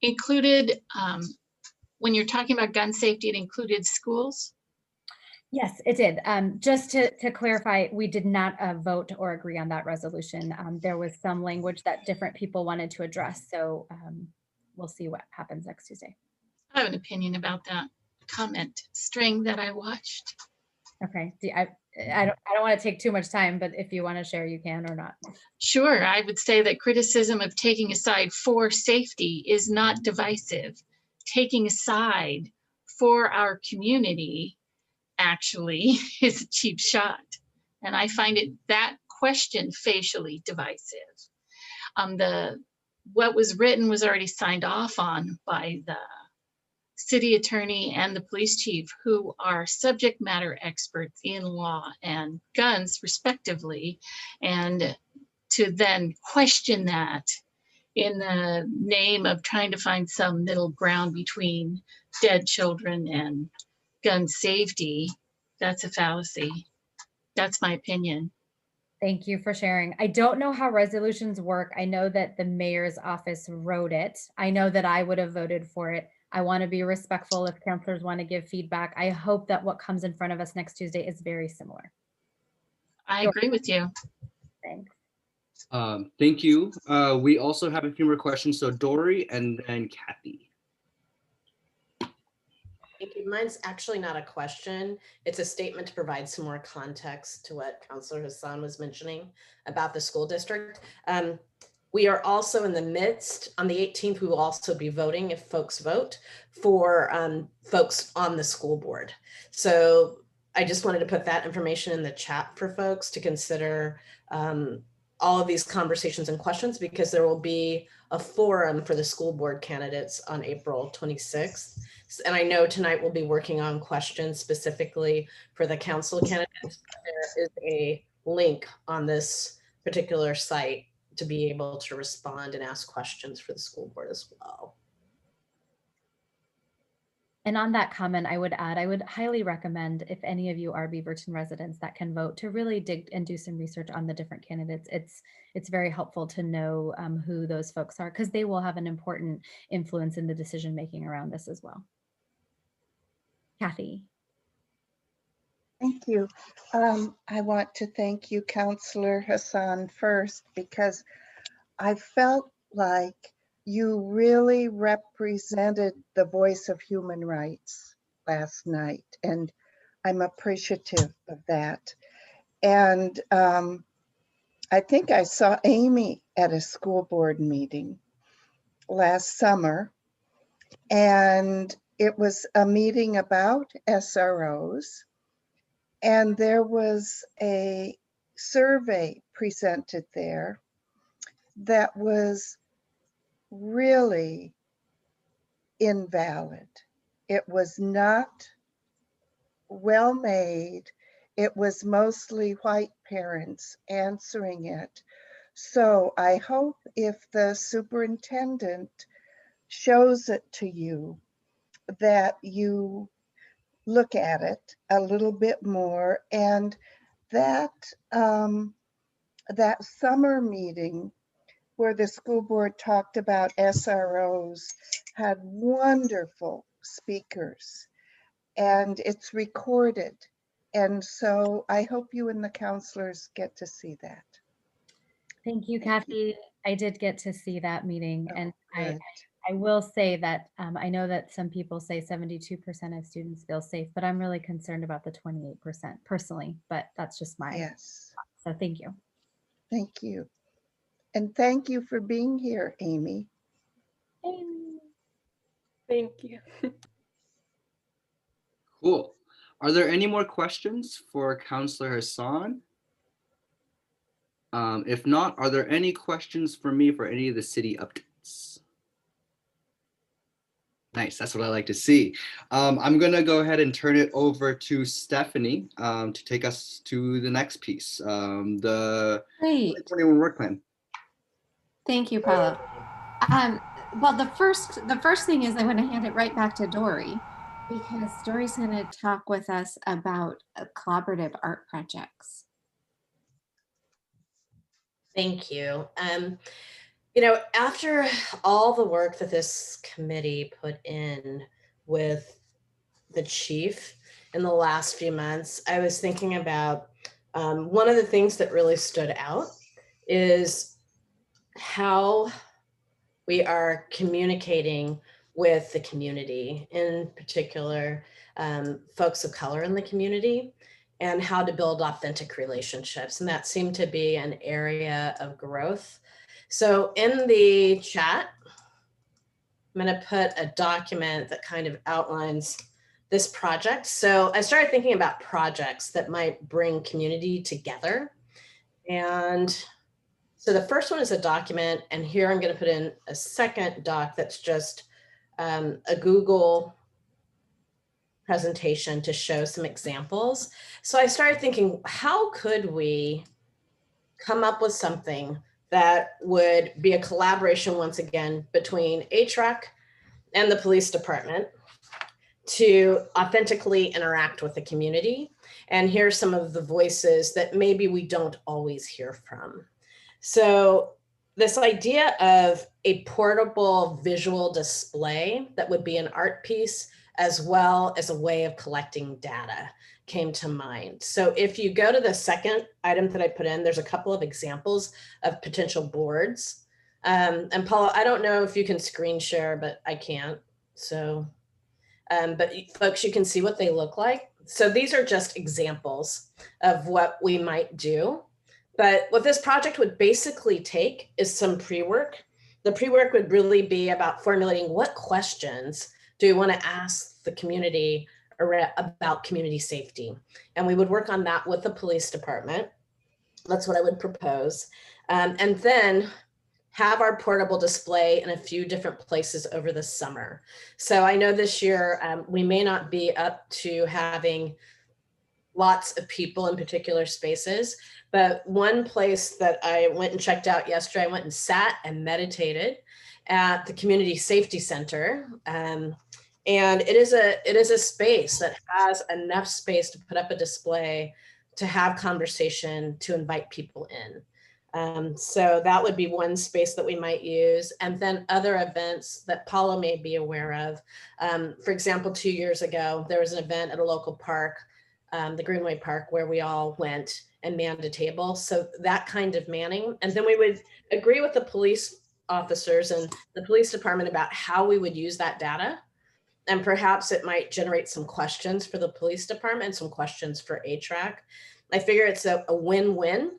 included, when you're talking about gun safety, it included schools? Yes, it did. Just to clarify, we did not vote or agree on that resolution. There was some language that different people wanted to address. So we'll see what happens next Tuesday. I have an opinion about that comment string that I watched. Okay. I don't want to take too much time, but if you want to share, you can or not. Sure. I would say that criticism of taking a side for safety is not divisive. Taking a side for our community actually is a cheap shot. And I find that question facially divisive. What was written was already signed off on by the city attorney and the police chief, who are subject matter experts in law and guns respectively, and to then question that in the name of trying to find some middle ground between dead children and gun safety, that's a fallacy. That's my opinion. Thank you for sharing. I don't know how resolutions work. I know that the mayor's office wrote it. I know that I would have voted for it. I want to be respectful if councilors want to give feedback. I hope that what comes in front of us next Tuesday is very similar. I agree with you. Thanks. Thank you. We also have a few more questions. So Dori and then Kathy. Thank you. Mine's actually not a question. It's a statement to provide some more context to what Councilor Hasan was mentioning about the school district. We are also in the midst, on the 18th, we will also be voting, if folks vote, for folks on the school board. So I just wanted to put that information in the chat for folks to consider all of these conversations and questions, because there will be a forum for the school board candidates on April 26th. And I know tonight we'll be working on questions specifically for the council candidates. There is a link on this particular site to be able to respond and ask questions for the school board as well. And on that comment, I would add, I would highly recommend, if any of you are Beaverton residents that can vote, to really dig and do some research on the different candidates. It's very helpful to know who those folks are, because they will have an important influence in the decision making around this as well. Kathy. Thank you. I want to thank you, Councilor Hasan, first, because I felt like you really represented the voice of human rights last night, and I'm appreciative of that. And I think I saw Amy at a school board meeting last summer, and it was a meeting about SROs, and there was a survey presented there that was really invalid. It was not well made. It was mostly white parents answering it. So I hope if the superintendent shows it to you, that you look at it a little bit more, and that that summer meeting where the school board talked about SROs had wonderful speakers, and it's recorded. And so I hope you and the counselors get to see that. Thank you, Kathy. I did get to see that meeting, and Good. I will say that I know that some people say 72% of students feel safe, but I'm really concerned about the 28% personally, but that's just my Yes. thought. So thank you. Thank you. And thank you for being here, Amy. Thank you. Cool. Are there any more questions for Councilor Hasan? If not, are there any questions for me for any of the city updates? Nice, that's what I like to see. I'm gonna go ahead and turn it over to Stephanie to take us to the next piece, the Great. 2021 work plan. Thank you, Paolo. Well, the first thing is I want to hand it right back to Dori, because Dori's going to talk with us about collaborative art projects. Thank you. After all the work that this committee put in with the chief in the last few months, I was thinking about one of the things that really stood out is how we are communicating with the community, in particular, folks of color in the community, and how to build authentic relationships. And that seemed to be an area of growth. So in the chat, I'm going to put a document that kind of outlines this project. So I started thinking about projects that might bring community together. And so the first one is a document, and here I'm going to put in a second doc that's just a Google presentation to show some examples. So I started thinking, how could we come up with something that would be a collaboration, once again, between HREC and the police department to authentically interact with the community and hear some of the voices that maybe we don't always hear from. So this idea of a portable visual display that would be an art piece as well as a way of collecting data came to mind. So if you go to the second item that I put in, there's a couple of examples of potential boards. And Paula, I don't know if you can screen share, but I can't. So, but folks, you can see what they look like. So these are just examples of what we might do. But what this project would basically take is some pre-work. The pre-work would really be about formulating what questions do we want to ask the community about community safety. And we would work on that with the police department. That's what I would propose. And then have our portable display in a few different places over the summer. So I know this year we may not be up to having lots of people in particular spaces, but one place that I went and checked out yesterday, I went and sat and meditated at the Community Safety Center. And it is a space that has enough space to put up a display, to have conversation, to invite people in. So that would be one space that we might use. And then other events that Paula may be aware of. For example, 2 years ago, there was an event at a local park, the Greenway Park, where we all went and manned a table. So that kind of manning. And then we would agree with the police officers and the police department about how we would use that data. And perhaps it might generate some questions for the police department, some questions for HRAC. I figure it's a win-win,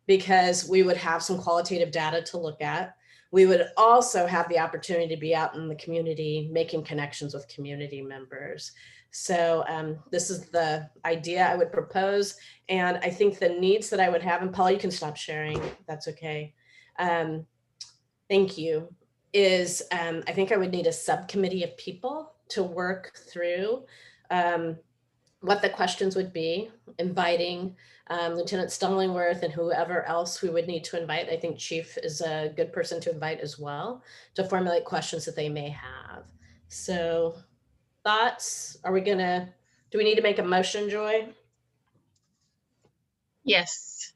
because we would have some qualitative data to look at. We would also have the opportunity to be out in the community, making connections with community members. So this is the idea I would propose. And I think the needs that I would have, and Paul, you can stop sharing, that's okay. Thank you, is I think I would need a subcommittee of people to work through what the questions would be, inviting Lieutenant Stellingwerf and whoever else we would need to invite. I think Chief is a good person to invite as well, to formulate questions that they may have. So thoughts, do we need to make a motion, Joy? Yes.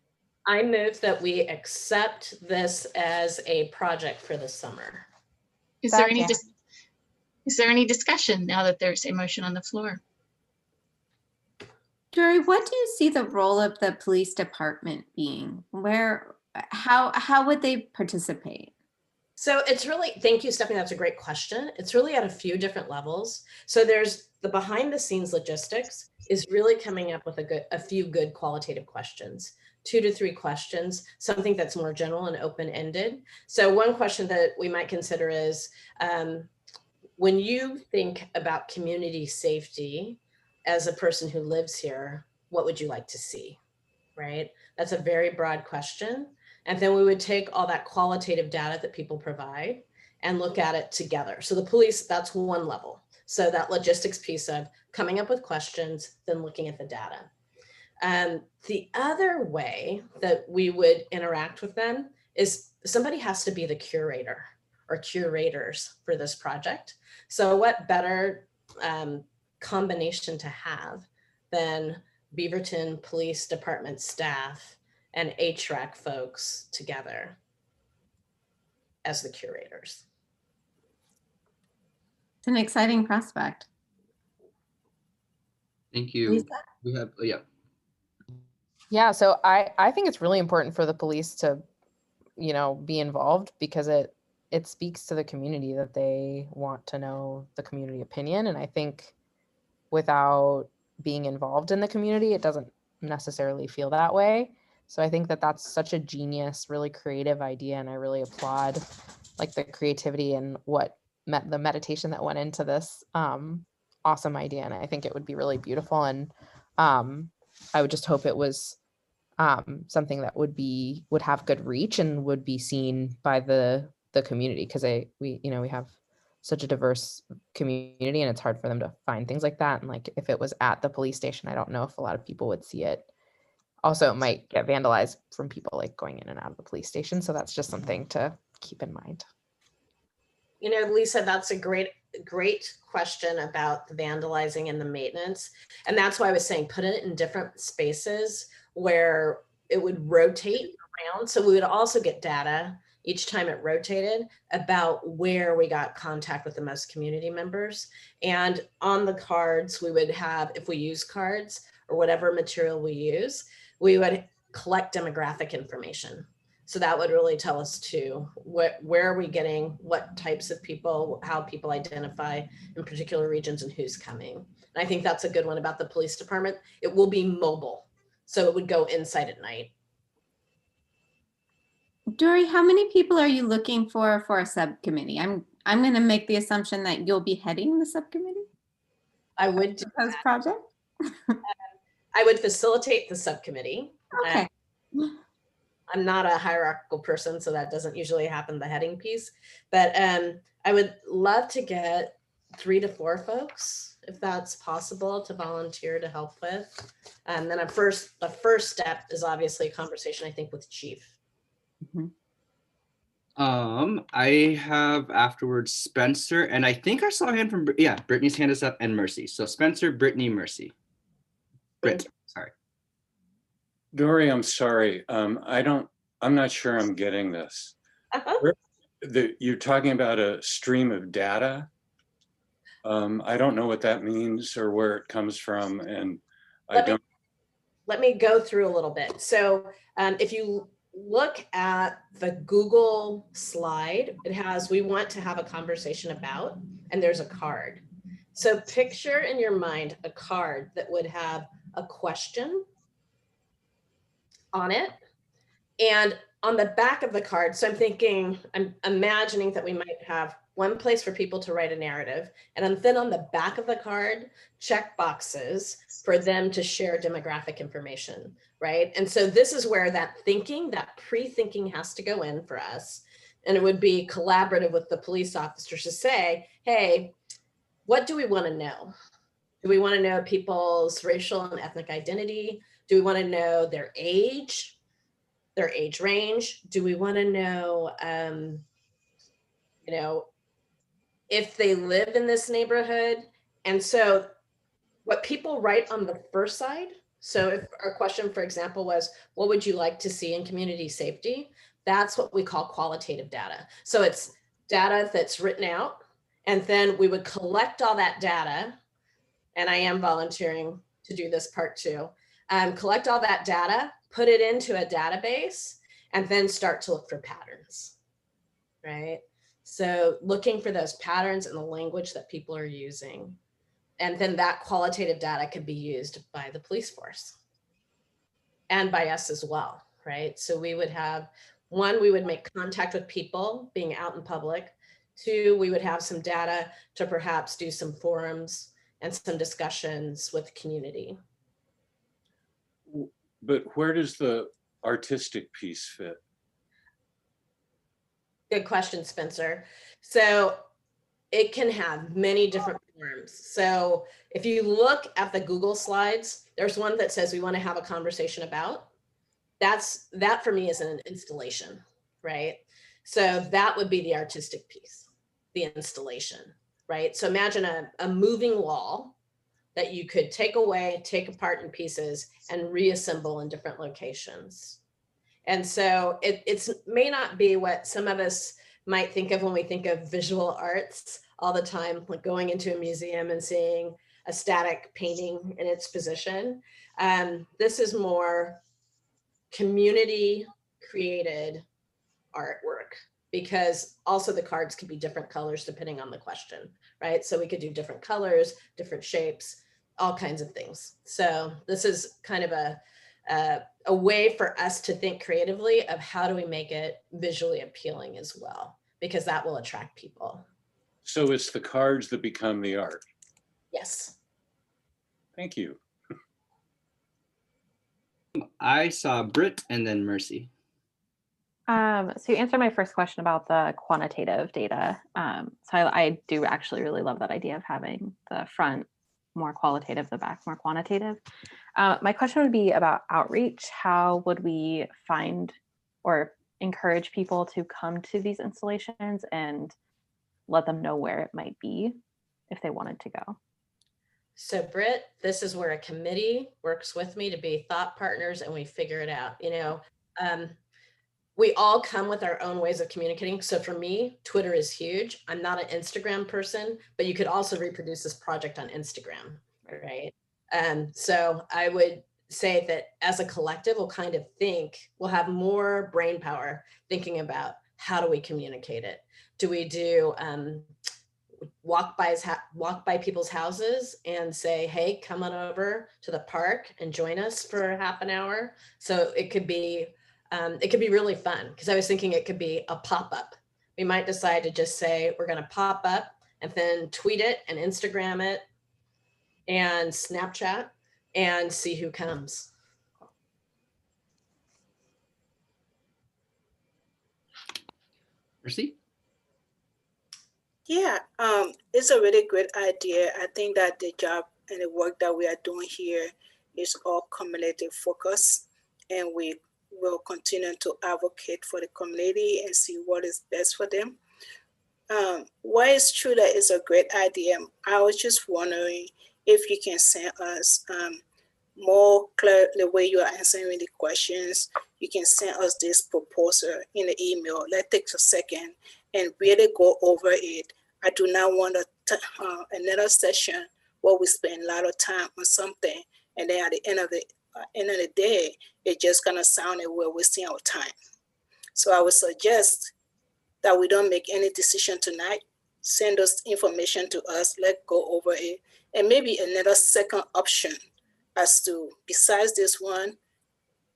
I move that we accept this as a project for the summer. Is there any discussion now that there's a motion on the floor? Dori, what do you see the role of the police department being? Where how would they participate? So it's really, thank you, Stephanie. That's a great question. It's really at a few different levels. So there's the behind the scenes logistics is really coming up with a few good qualitative questions, 2 to 3 questions, something that's more general and open-ended. So one question that we might consider is, when you think about community safety as a person who lives here, what would you like to see, right? That's a very broad question. And then we would take all that qualitative data that people provide and look at it together. So the police, that's one level. So that logistics piece of coming up with questions, then looking at the data. The other way that we would interact with them is somebody has to be the curator or curators for this project. So what better combination to have than Beaverton Police Department staff and HRAC folks together as the curators. It's an exciting prospect. Thank you. Lisa? We have, yeah. Yeah, so I think it's really important for the police to, you know, be involved, because it speaks to the community that they want to know the community opinion. And I think without being involved in the community, it doesn't necessarily feel that way. So I think that that's such a genius, really creative idea. And I really applaud like the creativity and the meditation that went into this awesome idea. And I think it would be really beautiful. And I would just hope it was something that would have good reach and would be seen by the community, because we have such a diverse community and it's hard for them to find things like that. And like if it was at the police station, I don't know if a lot of people would see it. Also, it might get vandalized from people like going in and out of the police station. So that's just something to keep in mind. You know, Lisa, that's a great question about the vandalizing and the maintenance. And that's why I was saying, put it in different spaces where it would rotate around. So we would also get data each time it rotated about where we got contact with the most community members. And on the cards, we would have, if we use cards or whatever material we use, we would collect demographic information. So that would really tell us too, where are we getting, what types of people, how people identify in particular regions and who's coming. And I think that's a good one about the police department. It will be mobile. So it would go inside at night. Dori, how many people are you looking for a subcommittee? I'm going to make the assumption that you'll be heading the subcommittee. I would do that project. I would facilitate the subcommittee. Okay. I'm not a hierarchical person, so that doesn't usually happen, the heading piece. But I would love to get 3 to 4 folks, if that's possible, to volunteer to help with. And then the first step is obviously a conversation, I think, with Chief. Mm-hmm. I have afterwards Spencer, and I think I saw a hand from, yeah, Brittany's hand is up, and Mercy. So Spencer, Brittany, Mercy. Britt, sorry. Dori, I'm sorry. I'm not sure I'm getting this. You're talking about a stream of data. I don't know what that means or where it comes from, and Let me go through a little bit. So if you look at the Google slide, it has, we want to have a conversation about, and there's a card. So picture in your mind a card that would have a question on it. And on the back of the card, so I'm imagining that we might have one place for people to write a narrative, and then on the back of the card, check boxes for them to share demographic information, right? And so this is where that pre-thinking has to go in for us. And it would be collaborative with the police officers to say, hey, what do we want to know? Do we want to know people's racial and ethnic identity? Do we want to know their age range? Do we want to know, if they live in this neighborhood? And so what people write on the first side, so if our question, for example, was, what would you like to see in community safety? That's what we call qualitative data. So it's data that's written out, and then we would collect all that data, and I am volunteering to do this part too, collect all that data, put it into a database, and then start to look for patterns, right? So looking for those patterns in the language that people are using. And then that qualitative data could be used by the police force and by us as well, right? So we would have, one, we would make contact with people being out in public. Two, we would have some data to perhaps do some forums and some discussions with the community. But where does the artistic piece fit? Good question, Spencer. So it can have many different forms. So if you look at the Google slides, there's one that says we want to have a conversation about. That for me is an installation, right? So that would be the artistic piece, the installation, right? So imagine a moving wall that you could take away, take apart in pieces and reassemble in different locations. And so it may not be what some of us might think of when we think of visual arts all the time, like going into a museum and seeing a static painting in its position. This is more community created artwork, because also the cards could be different colors depending on the question, right? So we could do different colors, different shapes, all kinds of things. So this is kind of a way for us to think creatively of how do we make it visually appealing as well, because that will attract people. So it's the cards that become the art. Yes. Thank you. I saw Britt and then Mercy. So you answered my first question about the quantitative data. So I do actually really love that idea of having the front more qualitative, the back more quantitative. My question would be about outreach. How would we find or encourage people to come to these installations and let them know where it might be if they wanted to go? So Britt, this is where a committee works with me to be thought partners and we figure it out. You know, we all come with our own ways of communicating. So for me, Twitter is huge. I'm not an Instagram person, but you could also reproduce this project on Instagram, right? So I would say that as a collective, we'll have more brain power thinking about how do we communicate it? Do we do walk by people's houses and say, hey, come on over to the park and join us for half an hour? So it could be really fun, because I was thinking it could be a pop-up. We might decide to just say, we're going to pop up and then tweet it and Instagram it and Snapchat and see who comes. Mercy? Yeah, it's a really great idea. I think that the job and the work that we are doing here is all cumulative focus, and we will continue to advocate for the community and see what is best for them. Why it's true that it's a great idea, I was just wondering if you can send us more clear the way you are answering the questions. You can send us this proposal in the email. Let's take a second and really go over it. I do not want another session where we spend a lot of time on something, and then at the end of the day, it's just gonna sound like we're wasting our time. So I would suggest that we don't make any decision tonight. Send us information to us. Let's go over it, and maybe another second option as to, besides this one,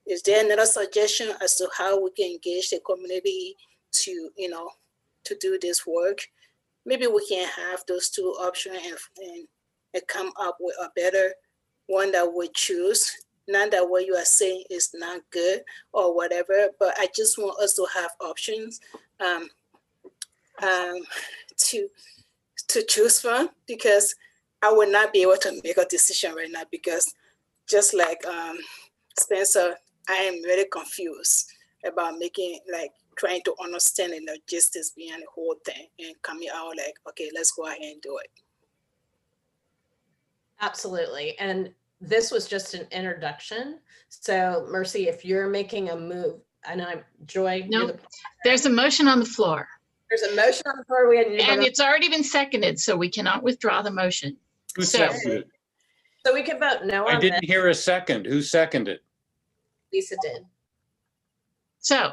is there another suggestion as to how we can engage the community to, to do this work? Maybe we can have those two options and come up with a better one that we choose. Not that what you are saying is not good or whatever, but I just want us to have options to choose from, because I would not be able to make a decision right now, because just like Spencer, I am really confused about trying to understand the logistics behind the whole thing and coming out like, okay, let's go ahead and do it. Absolutely. And this was just an introduction. So Mercy, if you're making a move, and I'm Joy. No, there's a motion on the floor. There's a motion on the floor. And it's already been seconded, so we cannot withdraw the motion. Who seconded? So we can vote no on I didn't hear a second. Who seconded? Lisa did. So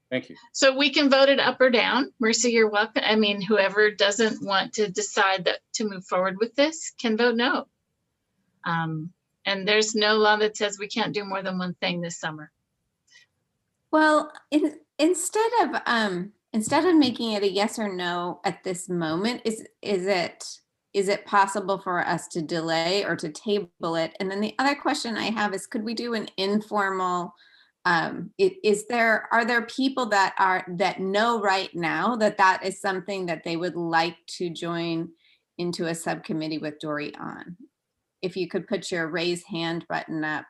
Thank you. So we can vote it up or down. Mercy, you're welcome. I mean, whoever doesn't want to decide that to move forward with this can vote no. And there's no law that says we can't do more than one thing this summer. Well, instead of making it a yes or no at this moment, is it possible for us to delay or to table it? And then the other question I have is, could we do an informal? Are there people that know right now that is something that they would like to join into a subcommittee with Dori on? If you could put your raise hand button up,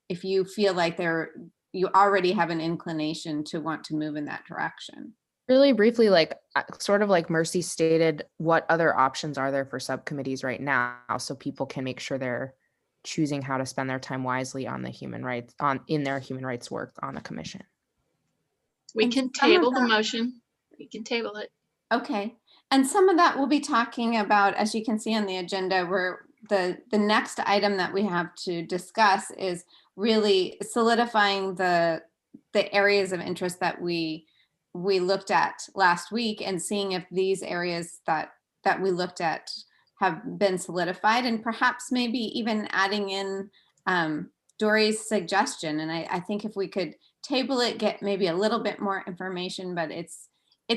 if you feel like you already have an inclination to want to move in that direction. Really briefly, like sort of like Mercy stated, what other options are there for subcommittees right now, so people can make sure they're choosing how to spend their time wisely on the human rights in their human rights work on the commission. We can table the motion. We can table it. Okay. And some of that we'll be talking about, as you can see on the agenda, where the next item that we have to discuss is really solidifying the areas of interest that we looked at last week, and seeing if these areas that we looked at have been solidified, and perhaps maybe even adding in Dori's suggestion. And I think if we could table it, get maybe a little bit more information, but it's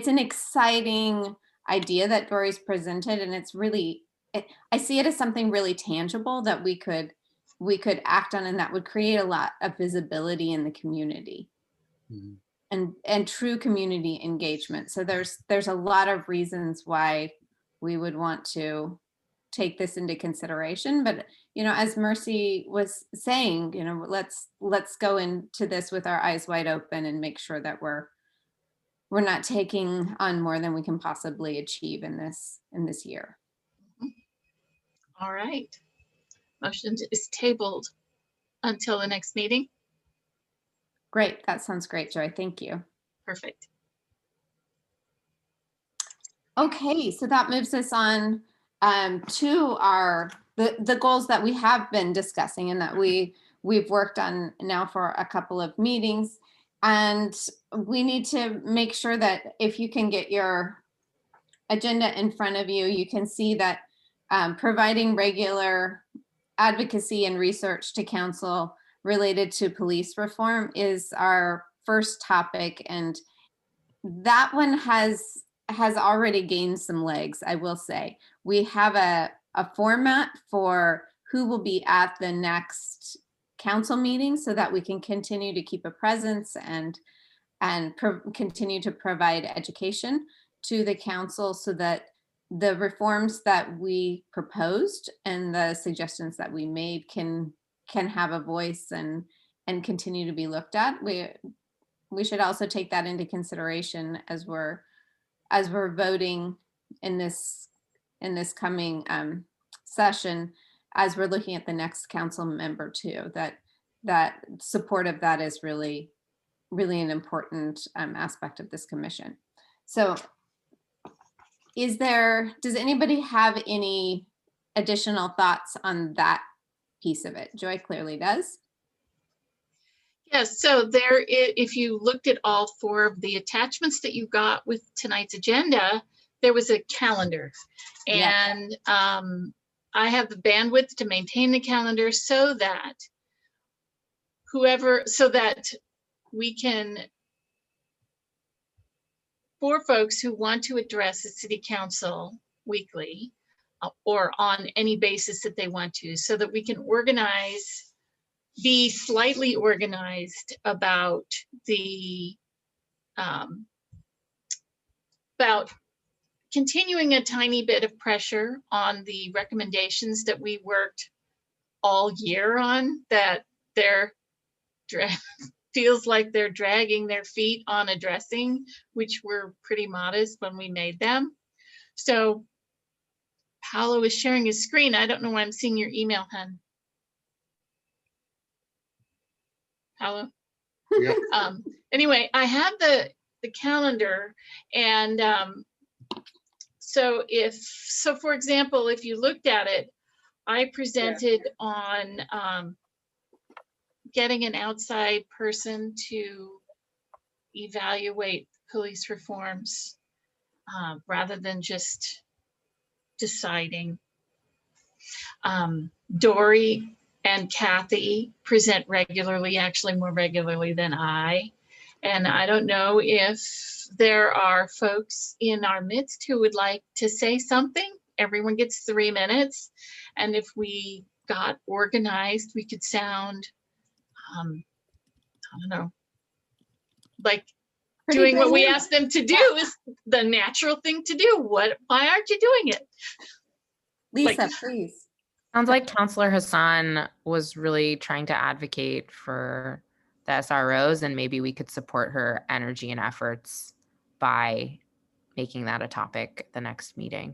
an exciting idea that Dori's presented, and it's really, I see it as something really tangible that we could act on, and that would create a lot of visibility in the community. Mm-hmm. and true community engagement. So there's a lot of reasons why we would want to take this into consideration. But as Mercy was saying, let's go into this with our eyes wide open and make sure that we're not taking on more than we can possibly achieve in this year. All right. Motion is tabled until the next meeting. Great. That sounds great, Joy. Thank you. Perfect. Okay, so that moves us on to the goals that we have been discussing and that we've worked on now for a couple of meetings. And we need to make sure that if you can get your agenda in front of you, you can see that providing regular advocacy and research to council related to police reform is our first topic. And that one has already gained some legs, I will say. We have a format for who will be at the next council meeting so that we can continue to keep a presence and continue to provide education to the council, so that the reforms that we proposed and the suggestions that we made can have a voice and continue to be looked at. We should also take that into consideration as we're voting in this coming session, as we're looking at the next council member too, that support of that is really an important aspect of this commission. So does anybody have any additional thoughts on that piece of it? Joy clearly does. Yes, so if you looked at all 4 of the attachments that you got with tonight's agenda, there was a calendar. And I have the bandwidth to maintain the calendar so that we can, for folks who want to address the city council weekly or on any basis that they want to, so that we can be slightly organized about about continuing a tiny bit of pressure on the recommendations that we worked all year on, that feels like they're dragging their feet on addressing, which were pretty modest when we made them. So Paolo is sharing his screen. I don't know why I'm seeing your email, hon. Paolo? Yep. Anyway, I have the calendar, and so for example, if you looked at it, I presented on getting an outside person to, evaluate police reforms rather than just deciding. Dori and Kathy present regularly, actually more regularly than I. And I don't know if there are folks in our midst who would like to say something. Everyone gets 3 minutes. And if we got organized, we could sound, I don't know, like Pretty doing what we brilliant. asked them to do is the natural thing to do. Why aren't you doing it? Lisa, Like, please. Sounds like Councilor Hasan was really trying to advocate for the SROs, and maybe we could support her energy and efforts by making that a topic at the next meeting.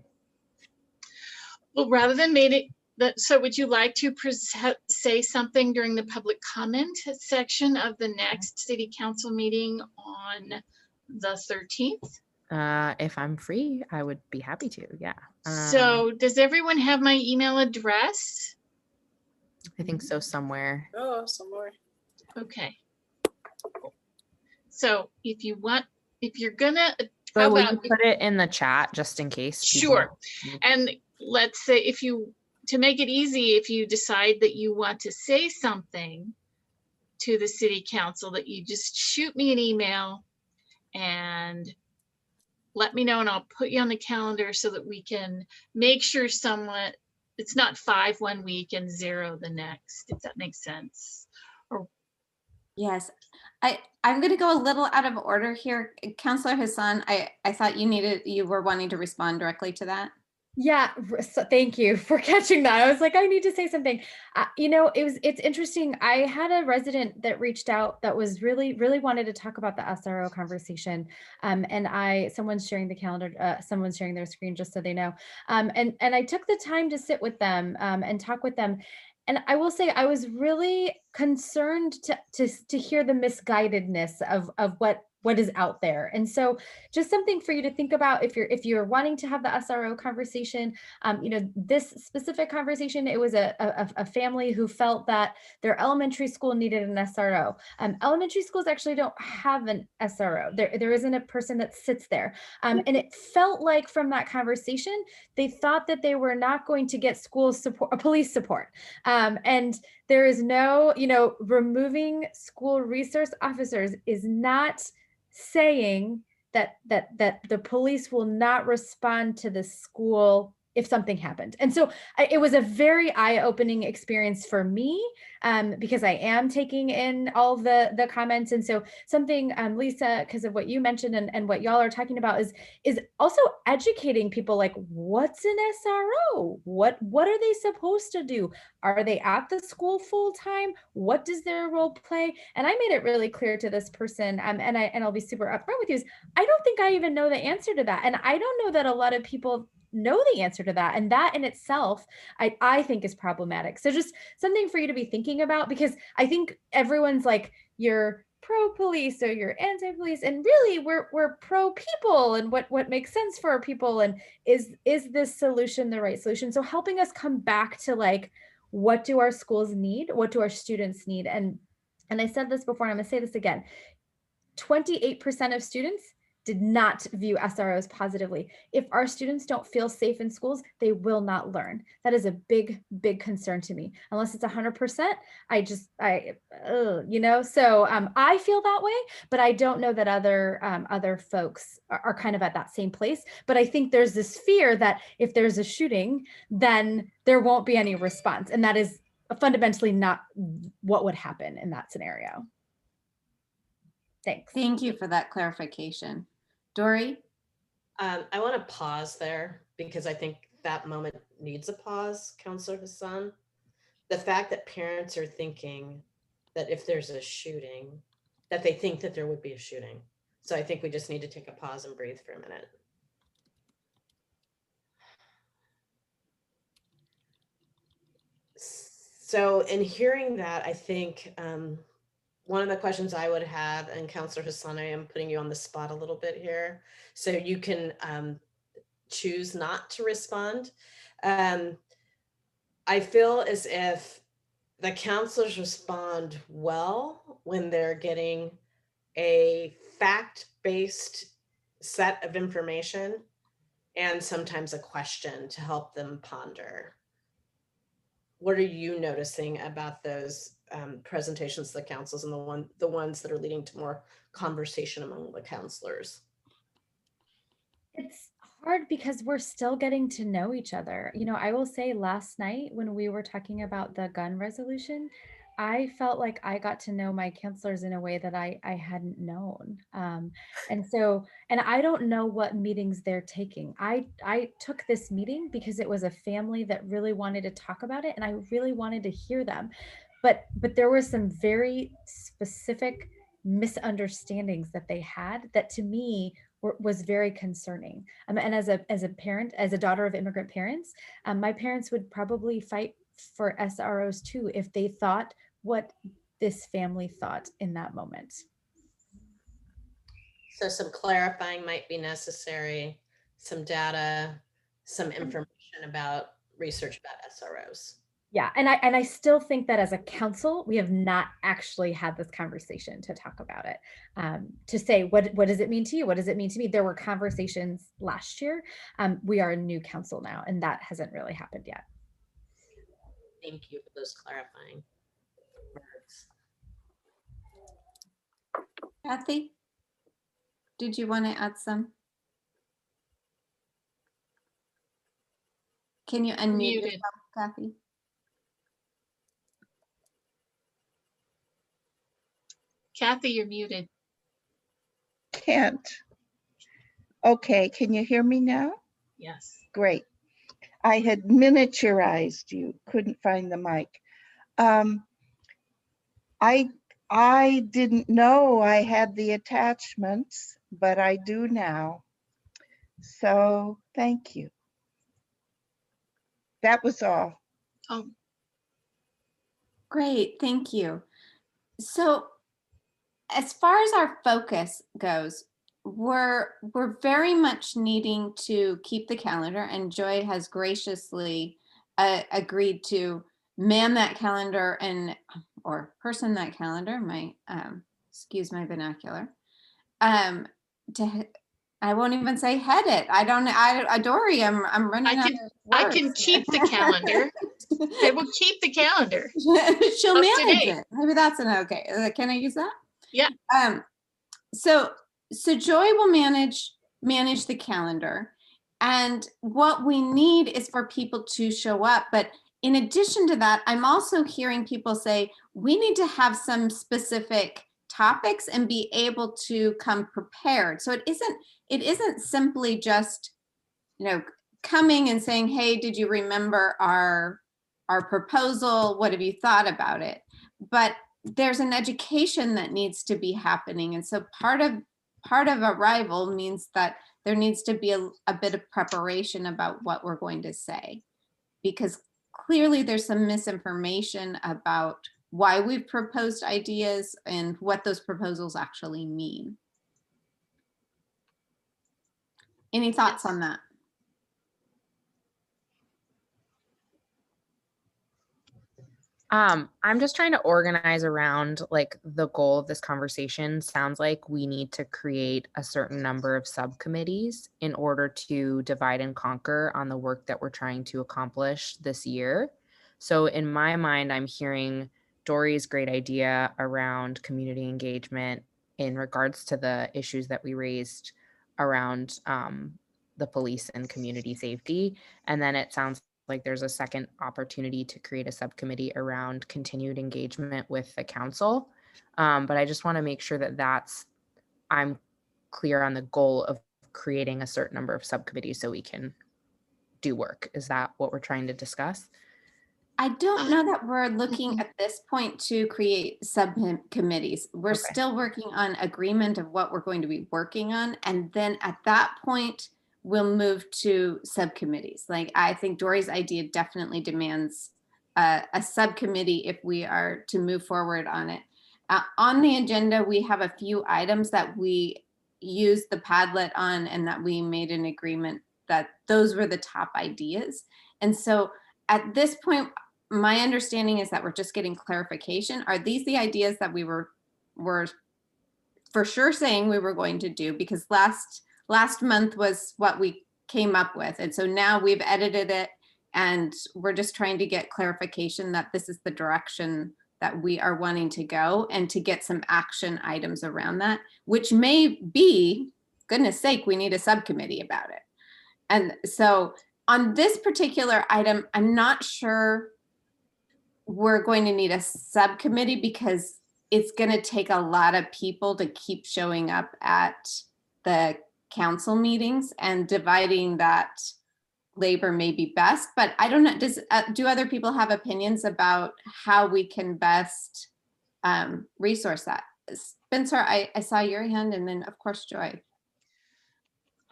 well, rather than made it that, so would you like to say something during the public comment section of the next city council meeting on the 13th? If I'm free, I would be happy to, yeah. So does everyone have my email address? I think so, somewhere. Oh, somewhere. Okay. So if you want, if you're gonna, So will you put it in the chat just in case? People... Sure. And let's say if you, to make it easy, if you decide that you want to say something to the city council, that you just shoot me an email and let me know, and I'll put you on the calendar so that we can make sure someone, it's not 5 1 week and 0 the next, if that makes sense. Or Yes, I'm going to go a little out of order here. Councilor Hasan, I thought you were wanting to respond directly to that. Yeah, so thank you for catching that. I was like, I need to say something. You know, it's interesting. I had a resident that reached out that was really wanted to talk about the SRO conversation. And someone's sharing the calendar, someone's sharing their screen just so they know. And I took the time to sit with them and talk with them. And I will say I was really concerned to hear the misguidedness of what is out there. And so just something for you to think about if you're wanting to have the SRO conversation. You know, this specific conversation, it was a family who felt that their elementary school needed an SRO. Elementary schools actually don't have an SRO. There isn't a person that sits there. And it felt like from that conversation, they thought that they were not going to get school support, police support. And there is no, you know, removing school resource officers is not saying that the police will not respond to the school if something happened. And so it was a very eye-opening experience for me because I am taking in all the comments. And so something, Lisa, because of what you mentioned and what y'all are talking about is also educating people, like, what's an SRO? What are they supposed to do? Are they at the school full time? What does their role play? And I made it really clear to this person, and I'll be super upfront with you, is I don't think I even know the answer to that. And I don't know that a lot of people know the answer to that. And that in itself, I think is problematic. So just something for you to be thinking about, because I think everyone's like, you're pro-police or you're anti-police, and really we're pro-people and what makes sense for our people, and is this solution the right solution? So helping us come back to, like, what do our schools need? What do our students need? And I said this before, and I'm gonna say this again, 28% of students did not view SROs positively. If our students don't feel safe in schools, they will not learn. That is a big concern to me. Unless it's 100%, you know, so I feel that way, but I don't know that other folks are kind of at that same place. But I think there's this fear that if there's a shooting, then there won't be any response. And that is fundamentally not what would happen in that scenario. Thanks. Thank you for that clarification. Dori? I want to pause there because I think that moment needs a pause, Councilor Hasan. The fact that parents are thinking that if there's a shooting, that they think that there would be a shooting. So I think we just need to take a pause and breathe for a minute. So in hearing that, I think one of the questions I would have, and Councilor Hasan, I am putting you on the spot a little bit here, so you can choose not to respond. I feel as if the councilors respond well when they're getting a fact-based set of information and sometimes a question to help them ponder. What are you noticing about those presentations to the councils and the ones that are leading to more conversation among the counselors? It's hard because we're still getting to know each other. You know, I will say last night when we were talking about the gun resolution, I felt like I got to know my counselors in a way that I hadn't known. And I don't know what meetings they're taking. I took this meeting because it was a family that really wanted to talk about it and I really wanted to hear them. But there were some very specific misunderstandings that they had that to me was very concerning. And as a parent, as a daughter of immigrant parents, my parents would probably fight for SROs too if they thought what this family thought in that moment. So some clarifying might be necessary, some data, some information about research about SROs. Yeah, and I still think that as a council, we have not actually had this conversation to talk about it, to say, what does it mean to you? What does it mean to me? There were conversations last year. We are a new council now, and that hasn't really happened yet. Thank you for those clarifying words. Kathy, did you want to add some? Can you unmute yourself, Kathy? Kathy, you're muted. Can't. Okay, can you hear me now? Yes. Great. I had miniaturized you, couldn't find the mic. I didn't know I had the attachments, but I do now. So thank you. That was all. Oh, great, thank you. So as far as our focus goes, we're very much needing to keep the calendar, and Joy has graciously agreed to man that calendar or person that calendar. Excuse my vernacular. I won't even say head it. Dori, I'm running out of words. I can keep the calendar. I will keep the calendar. She'll manage it. Maybe that's an okay. Can I use that? Yeah. So Joy will manage the calendar, and what we need is for people to show up. But in addition to that, I'm also hearing people say we need to have some specific topics and be able to come prepared. So it isn't simply just, coming and saying, hey, did you remember our proposal? What have you thought about it? But there's an education that needs to be happening. And so part of arrival means that there needs to be a bit of preparation about what we're going to say, because clearly there's some misinformation about why we've proposed ideas and what those proposals actually mean. Any thoughts on that? I'm just trying to organize around like the goal of this conversation. Sounds like we need to create a certain number of subcommittees in order to divide and conquer on the work that we're trying to accomplish this year. So in my mind, I'm hearing Dori's great idea around community engagement in regards to the issues that we raised around the police and community safety. And then it sounds like there's a second opportunity to create a subcommittee around continued engagement with the council. But I just want to make sure that I'm clear on the goal of creating a certain number of subcommittees so we can do work. Is that what we're trying to discuss? I don't know that we're looking at this point to create subcommittees. We're still working on agreement of what we're going to be working on. And then at that point, we'll move to subcommittees. Like, I think Dori's idea definitely demands a subcommittee if we are to move forward on it. On the agenda, we have a few items that we used the Padlet on and that we made an agreement that those were the top ideas. And so at this point, my understanding is that we're just getting clarification. Are these the ideas that we were for sure saying we were going to do, because last month was what we came up with. And so now we've edited it and we're just trying to get clarification that this is the direction that we are wanting to go, and to get some action items around that, which may be, goodness sake, we need a subcommittee about it. And so on this particular item, I'm not sure we're going to need a subcommittee, because it's going to take a lot of people to keep showing up at the council meetings, and dividing that labor may be best. But I don't know, do other people have opinions about how we can best resource that? Spencer, I saw your hand, and then of course Joy.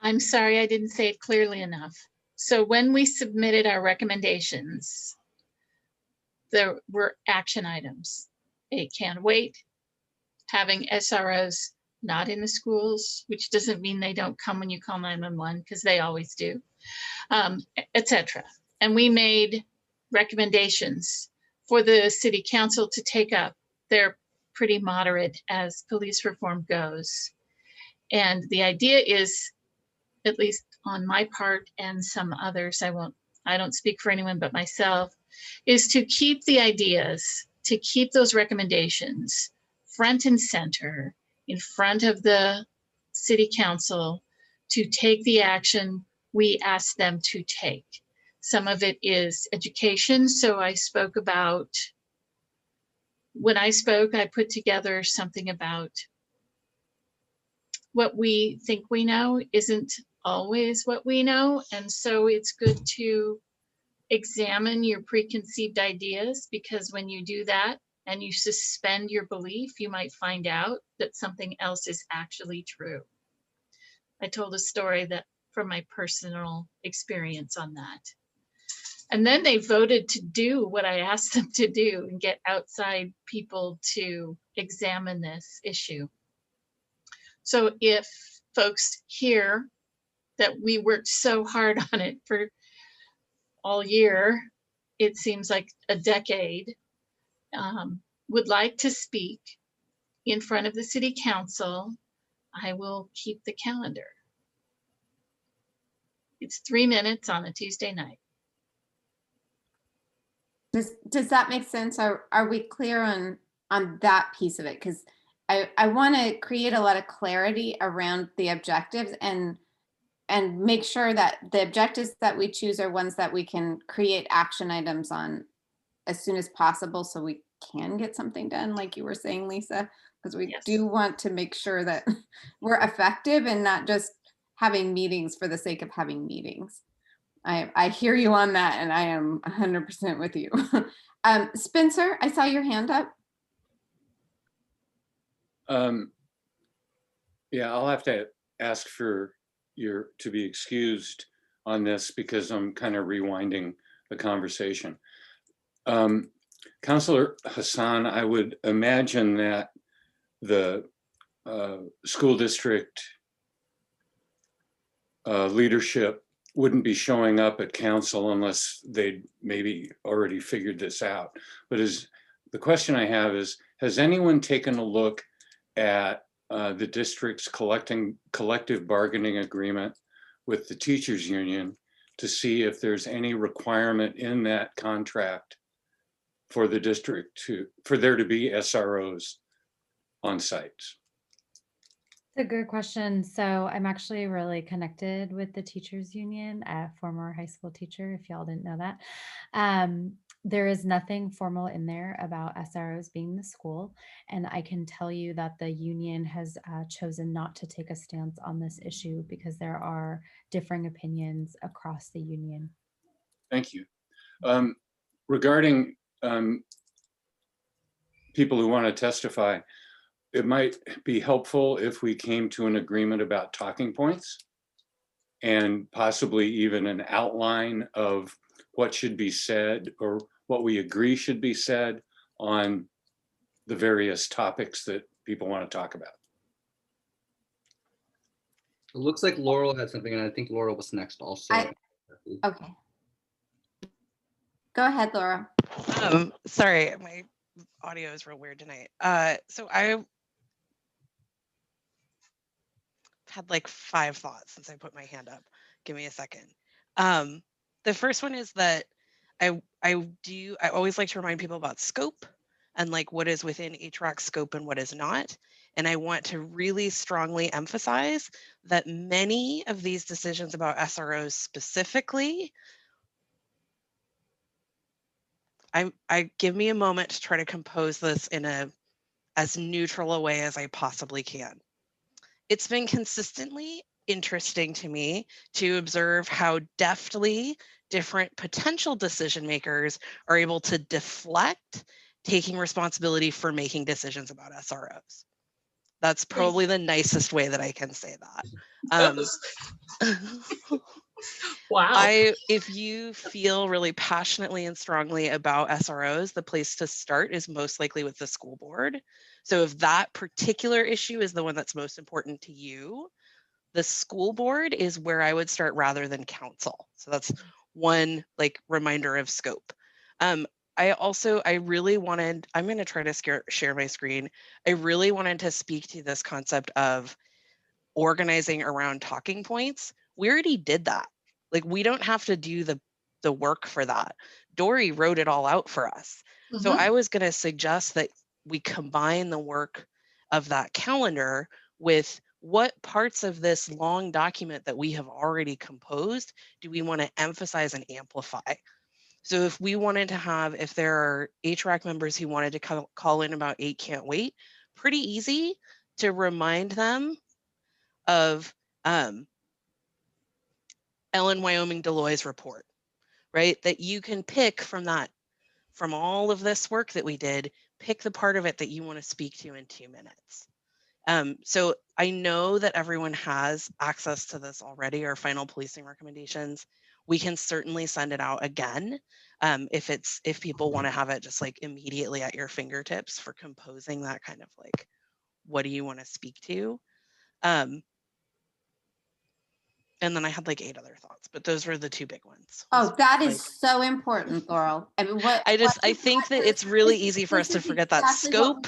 I'm sorry, I didn't say it clearly enough. So when we submitted our recommendations, there were action items. It can't wait, having SROs not in the schools, which doesn't mean they don't come when you call 911, because they always do, etc. And we made recommendations for the city council to take up. They're pretty moderate as police reform goes. And the idea is, at least on my part and some others, I don't speak for anyone but myself, is to keep the ideas, to keep those recommendations front and center in front of the city council, to take the action we ask them to take. Some of it is education. So I spoke about, when I spoke, I put together something about what we think we know isn't always what we know. And so it's good to examine your preconceived ideas, because when you do that and you suspend your belief, you might find out that something else is actually true. I told a story that from my personal experience on that. And then they voted to do what I asked them to do and get outside people to examine this issue. So if folks hear that we worked so hard on it for all year, it seems like a decade, would like to speak in front of the city council, I will keep the calendar. It's 3 minutes on a Tuesday night. Does that make sense? Are we clear on that piece of it? Because I want to create a lot of clarity around the objectives, and make sure that the objectives that we choose are ones that we can create action items on as soon as possible, so we can get something done, like you were saying, Lisa, because we do want to make sure that we're effective and not just having meetings for the sake of having meetings. I hear you on that, and I am 100% with you. Spencer, I saw your hand up. Yeah, I'll have to ask for to be excused on this, because I'm kind of rewinding the conversation. Councilor Hasan, I would imagine that the school district leadership wouldn't be showing up at council unless they'd maybe already figured this out. But the question I have is, has anyone taken a look at the district's collective bargaining agreement with the teachers union to see if there's any requirement in that contract for the district for there to be SROs on sites? It's a good question. So I'm actually really connected with the teachers union, a former high school teacher, if y'all didn't know that. There is nothing formal in there about SROs being the school. And I can tell you that the union has chosen not to take a stance on this issue because there are differing opinions across the union. Thank you. Regarding people who want to testify, it might be helpful if we came to an agreement about talking points and possibly even an outline of what should be said or what we agree should be said on the various topics that people want to talk about. It looks like Laurel had something, and I think Laurel was next also. Okay. Go ahead, Laura. Sorry, my audio is real weird tonight. So had like 5 thoughts since I put my hand up. Give me a second. The first one is that I always like to remind people about scope and like what is within HRAC scope and what is not. And I want to really strongly emphasize that many of these decisions about SROs specifically, I give me a moment to try to compose this in as neutral a way as I possibly can. It's been consistently interesting to me to observe how deftly different potential decision makers are able to deflect taking responsibility for making decisions about SROs. That's probably the nicest way that I can say that. Wow. If you feel really passionately and strongly about SROs, the place to start is most likely with the school board. So if that particular issue is the one that's most important to you, the school board is where I would start rather than council. So that's one like reminder of scope. I really wanted, I'm going to try to share my screen. I really wanted to speak to this concept of organizing around talking points. We already did that. Like we don't have to do the work for that. Dori wrote it all out for us. So I was going to suggest that we combine the work of that calendar with what parts of this long document that we have already composed do we want to emphasize and amplify. So if we wanted to have, if there are HRAC members who wanted to call in about 8 Can't Wait, pretty easy to remind them of Ellen Wyoming Deloy's report, right? That you can pick from all of this work that we did, pick the part of it that you want to speak to in 2 minutes. So I know that everyone has access to this already, our final policing recommendations. We can certainly send it out again if people want to have it just like immediately at your fingertips for composing that kind of like, what do you want to speak to? And then I had like 8 other thoughts, but those were the 2 big ones. Oh, that is so important, Laurel. I mean, I think that it's really easy for us to forget that scope.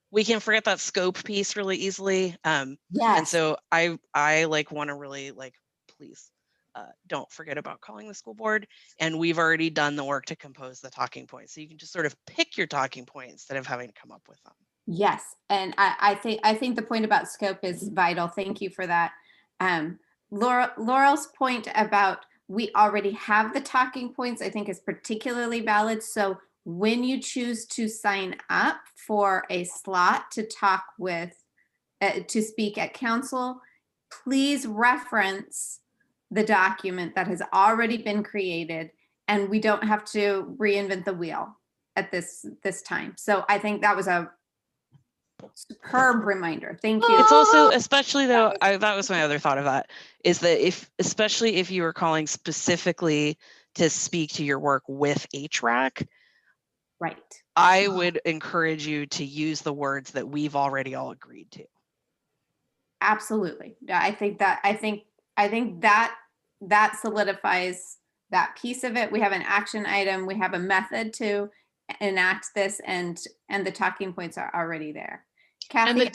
We can forget that scope piece really easily. And so I like want to really like, please don't forget about calling the school board. And we've already done the work to compose the talking points. So you can just sort of pick your talking points instead of having to come up with them. Yes, and I think the point about scope is vital. Thank you for that. Laurel's point about we already have the talking points, I think is particularly valid. So when you choose to sign up for a slot to talk with, to speak at council, please reference the document that has already been created, and we don't have to reinvent the wheel at this time. So I think that was a superb reminder. Thank you. It's also, especially though, that was my other thought of that, is that especially if you were calling specifically to speak to your work with HRAC, right, I would encourage you to use the words that we've already all agreed to. Absolutely. I think that solidifies that piece of it. We have an action item, we have a method to enact this, and the talking points are already there. Kathy, and the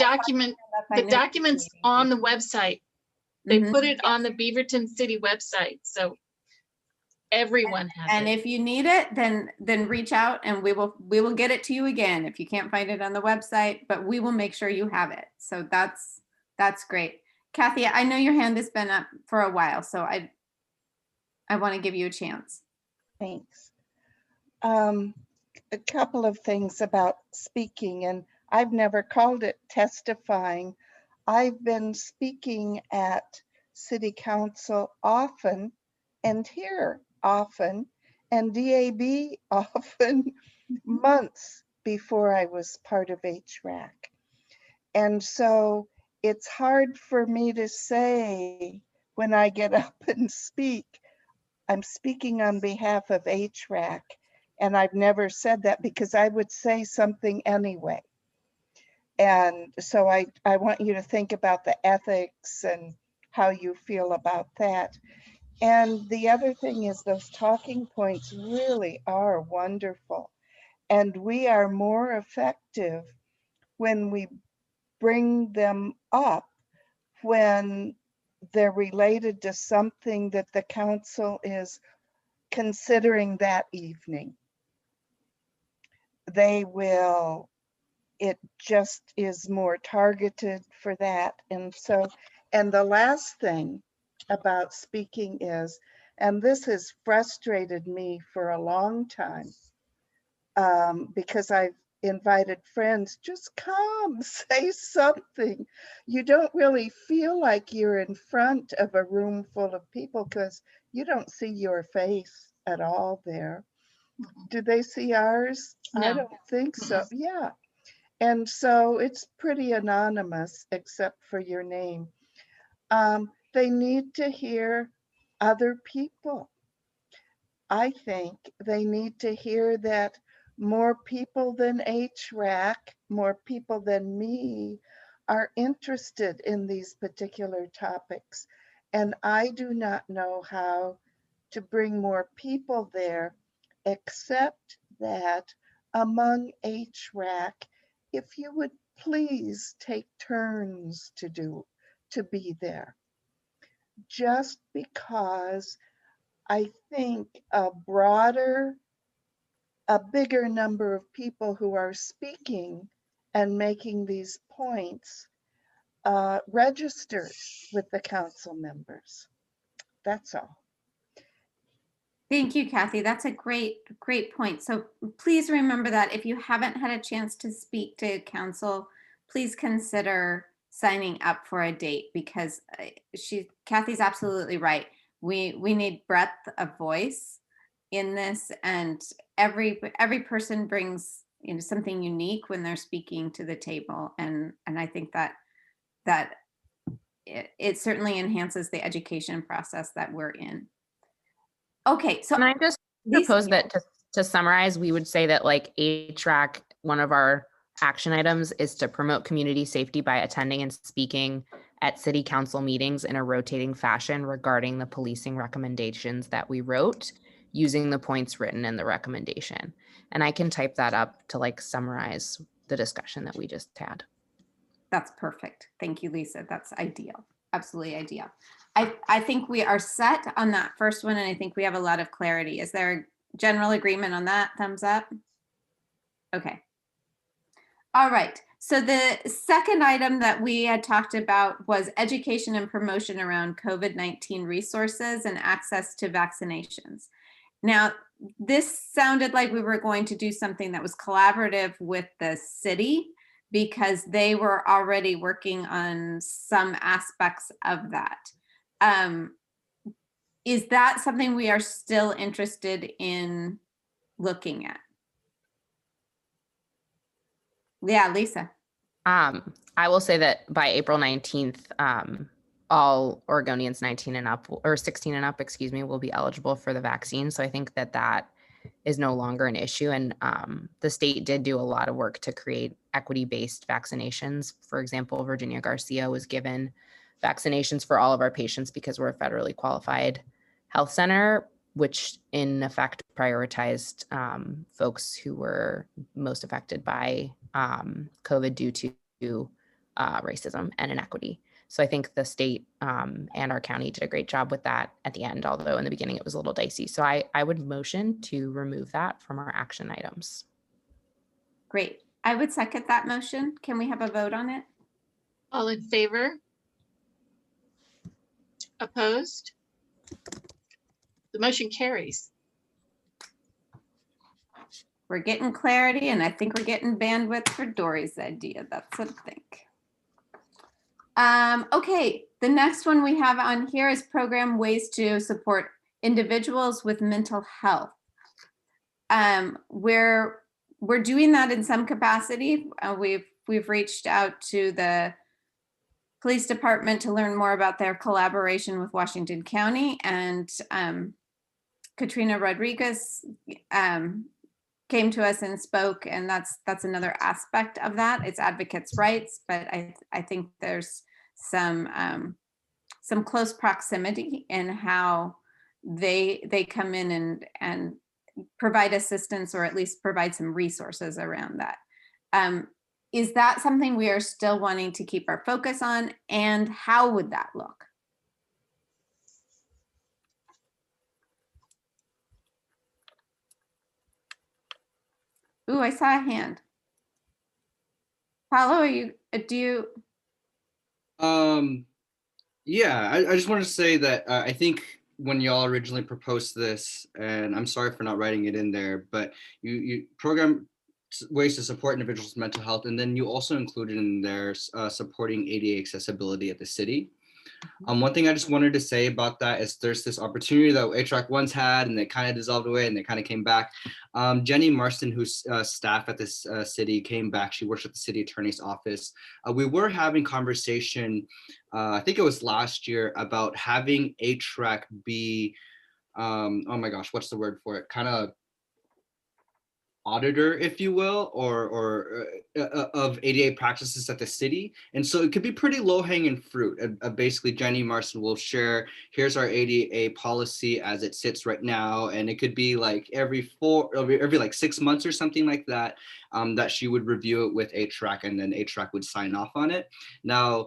document's on the website. They put it on the Beaverton City website, so everyone has it. And if you need it, then reach out and we will get it to you again if you can't find it on the website, but we will make sure you have it. So that's great. Kathy, I know your hand has been up for a while, so I want to give you a chance. Thanks. A couple of things about speaking, and I've never called it testifying. I've been speaking at City Council often, and here often, and DAB often, months before I was part of HRAC. And so it's hard for me to say when I get up and speak, I'm speaking on behalf of HRAC. And I've never said that because I would say something anyway. And so I want you to think about the ethics and how you feel about that. And the other thing is those talking points really are wonderful. And we are more effective when we bring them up when they're related to something that the council is considering that evening. They will, it just is more targeted for that. And so, and the last thing about speaking is, and this has frustrated me for a long time, because I've invited friends, just come, say something. You don't really feel like you're in front of a room full of people because you don't see your face at all there. Do they see ours? No. I don't think so. Yeah. And so it's pretty anonymous except for your name. They need to hear other people. I think they need to hear that more people than HRAC, more people than me are interested in these particular topics. And I do not know how to bring more people there, except that among HRAC, if you would please take turns to be there. Just because I think a bigger number of people who are speaking and making these points registered with the council members. That's all. Thank you, Kathy. That's a great point. So please remember that if you haven't had a chance to speak to council, please consider signing up for a date, because Kathy's absolutely right. We need breadth of voice in this, and every person brings something unique when they're speaking to the table, and I think that it certainly enhances the education process that we're in. Okay, so can I just propose that to summarize, we would say that like HRAC, one of our action items is to promote community safety by attending and speaking at city council meetings in a rotating fashion regarding the policing recommendations that we wrote, using the points written in the recommendation. And I can type that up to like summarize the discussion that we just had. That's perfect. Thank you, Lisa. That's ideal. Absolutely ideal. I think we are set on that first one, and I think we have a lot of clarity. Is there a general agreement on that? Thumbs up? Okay. All right. So the second item that we had talked about was education and promotion around COVID-19 resources and access to vaccinations. Now, this sounded like we were going to do something that was collaborative with the city, because they were already working on some aspects of that. Is that something we are still interested in looking at? Yeah, Lisa. I will say that by April 19th, all Oregonians 19 and up, or 16 and up, excuse me, will be eligible for the vaccine. So I think that is no longer an issue. And the state did do a lot of work to create equity-based vaccinations. For example, Virginia Garcia was given vaccinations for all of our patients because we're a federally qualified health center, which in effect prioritized folks who were most affected by COVID due to racism and inequity. So I think the state and our county did a great job with that at the end, although in the beginning it was a little dicey. So I would motion to remove that from our action items. Great. I would second that motion. Can we have a vote on it? All in favor? Opposed? The motion carries. We're getting clarity, and I think we're getting bandwidth for Dori's idea. That's what I think. Okay, the next one we have on here is program ways to support individuals with mental health. We're doing that in some capacity. We've reached out to the police department to learn more about their collaboration with Washington County, and Katrina Rodriguez came to us and spoke, and that's another aspect of that. It's advocates' rights, but I think there's some close proximity in how they come in and provide assistance, or at least provide some resources around that. is that something we are still wanting to keep our focus on? And how would that look? Ooh, I saw a hand. Paolo, Yeah, I just wanted to say that I think when y'all originally proposed this, and I'm sorry for not writing it in there, but you program ways to support individuals' mental health, and then you also included in there supporting ADA accessibility at the city. One thing I just wanted to say about that is there's this opportunity that HRAC once had, and they kind of dissolved away, and they kind of came back. Jenny Marston, who's staff at this city, came back. She works at the city attorney's office. We were having conversation, I think it was last year, about having HRAC be, oh my gosh, what's the word for it? Kind of auditor, if you will, or of ADA practices at the city. And so it could be pretty low hanging fruit. Basically, Jenny Marston will share, here's our ADA policy as it sits right now. And it could be like every like 6 months or something like that, that she would review it with HRAC, and then HRAC would sign off on it. Now,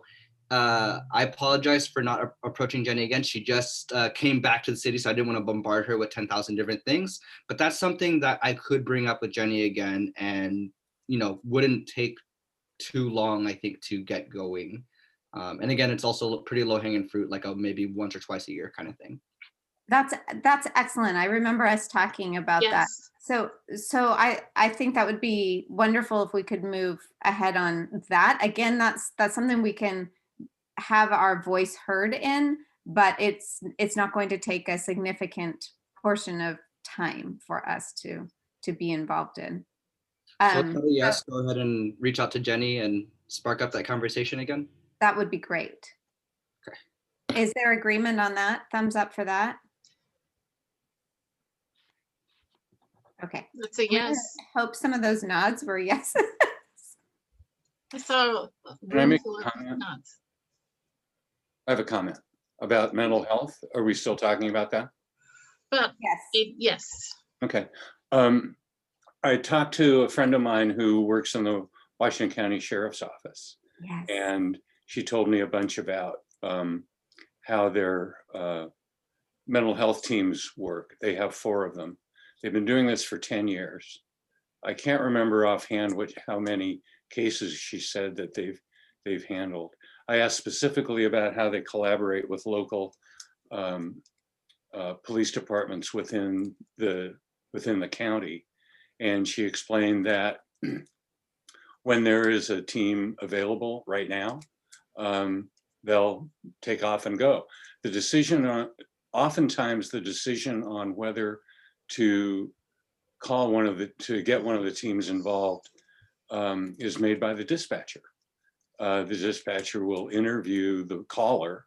I apologize for not approaching Jenny again. She just came back to the city, so I didn't want to bombard her with 10,000 different things. But that's something that I could bring up with Jenny again, and wouldn't take too long, I think, to get going. And again, it's also pretty low hanging fruit, like maybe once or twice a year kind of thing. That's excellent. I remember us talking about that. So I think that would be wonderful if we could move ahead on that. Again, that's something we can have our voice heard in, but it's not going to take a significant portion of time for us to be involved in. Yes, go ahead and reach out to Jenny and spark up that conversation again. That would be great. Okay. Is there agreement on that? Thumbs up for that? Okay. That's a yes. Hope some of those nods were yeses. Can I make a comment? Nods. I have a comment about mental health. Are we still talking about that? But yes. Yes. Okay. I talked to a friend of mine who works in the Washington County Sheriff's Office. Yes. And she told me a bunch about how their mental health teams work. They have 4 of them. They've been doing this for 10 years. I can't remember offhand how many cases she said that they've handled. I asked specifically about how they collaborate with local police departments within the county. And she explained that when there is a team available right now, they'll take off and go. Oftentimes the decision on whether to get one of the teams involved is made by the dispatcher. The dispatcher will interview the caller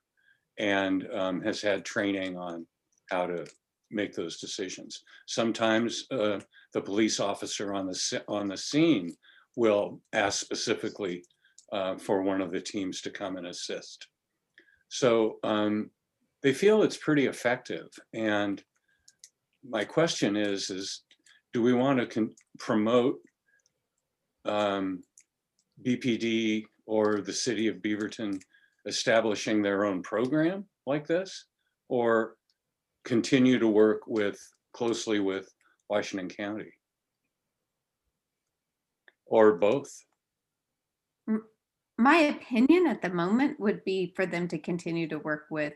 and has had training on how to make those decisions. Sometimes the police officer on the scene will ask specifically for one of the teams to come and assist. So they feel it's pretty effective. And my question is do we want to promote BPD or the city of Beaverton establishing their own program like this, or continue to work closely with Washington County, or both? My opinion at the moment would be for them to continue to work with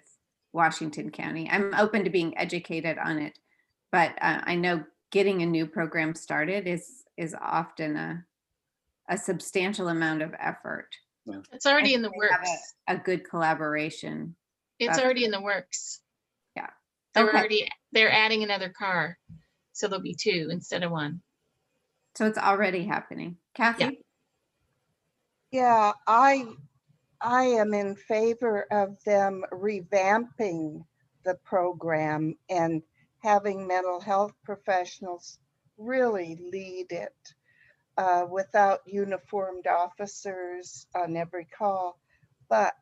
Washington County. I'm open to being educated on it, but I know getting a new program started is often a substantial amount of effort. Yeah. It's already in the works. A good collaboration. It's already in the works. Yeah. They're adding another car. So there'll be 2 instead of 1. So it's already happening. Kathy? Yeah, I am in favor of them revamping the program and having mental health professionals really lead it without uniformed officers on every call. But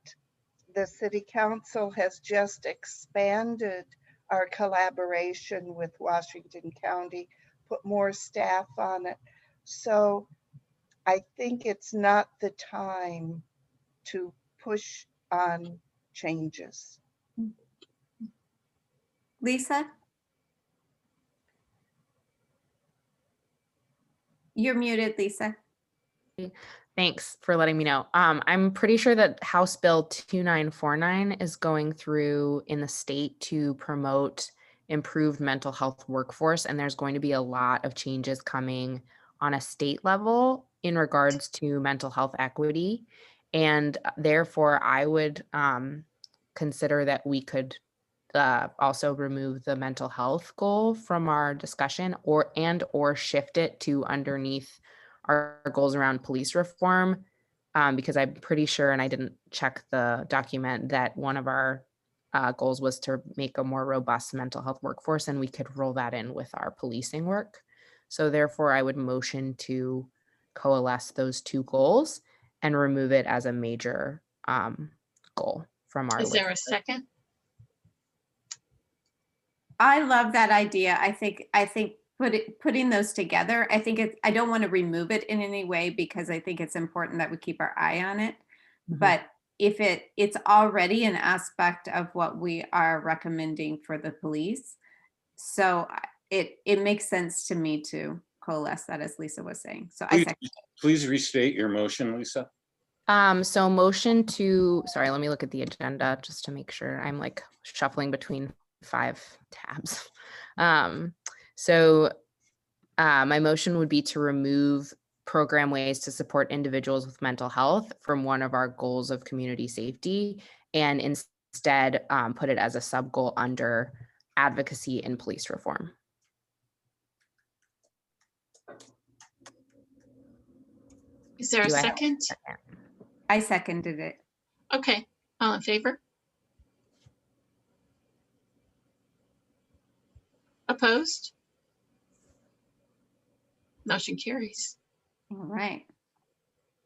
the city council has just expanded our collaboration with Washington County, put more staff on it. So I think it's not the time to push on changes. Lisa? You're muted, Lisa. Thanks for letting me know. I'm pretty sure that House Bill 2949 is going through in the state to promote improved mental health workforce, and there's going to be a lot of changes coming on a state level in regards to mental health equity. And therefore, I would consider that we could also remove the mental health goal from our discussion, or shift it to underneath our goals around police reform, because I'm pretty sure, and I didn't check the document, that one of our goals was to make a more robust mental health workforce, and we could roll that in with our policing work. So therefore, I would motion to coalesce those two goals and remove it as a major goal from our Is list. there a second? I love that idea. I think putting those together, I don't want to remove it in any way, because I think it's important that we keep our eye on it. But if it's already an aspect of what we are recommending for the police, so it makes sense to me to coalesce that, as Lisa was saying. So Please restate your motion, Lisa. So motion to, sorry, let me look at the agenda just to make sure. I'm like shuffling between 5 tabs. My motion would be to remove program ways to support individuals with mental health from one of our goals of community safety, and instead put it as a sub goal under advocacy and police reform. Is there a second? I seconded it. Okay, all in favor? Opposed? Motion carries. All right.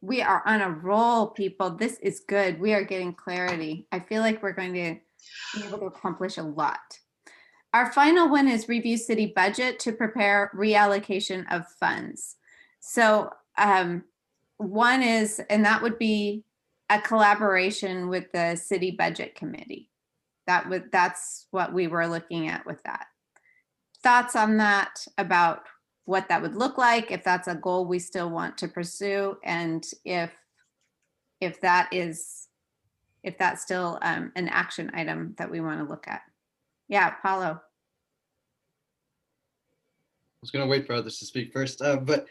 We are on a roll, people. This is good. We are getting clarity. I feel like we're going to be able to accomplish a lot. Our final one is review city budget to prepare reallocation of funds. So one is, and that would be a collaboration with the city budget committee. That's what we were looking at with that. Thoughts on that, about what that would look like, if that's a goal we still want to pursue, and if that's still an action item that we want to look at. Yeah, Paolo. I was gonna wait for others to speak first, but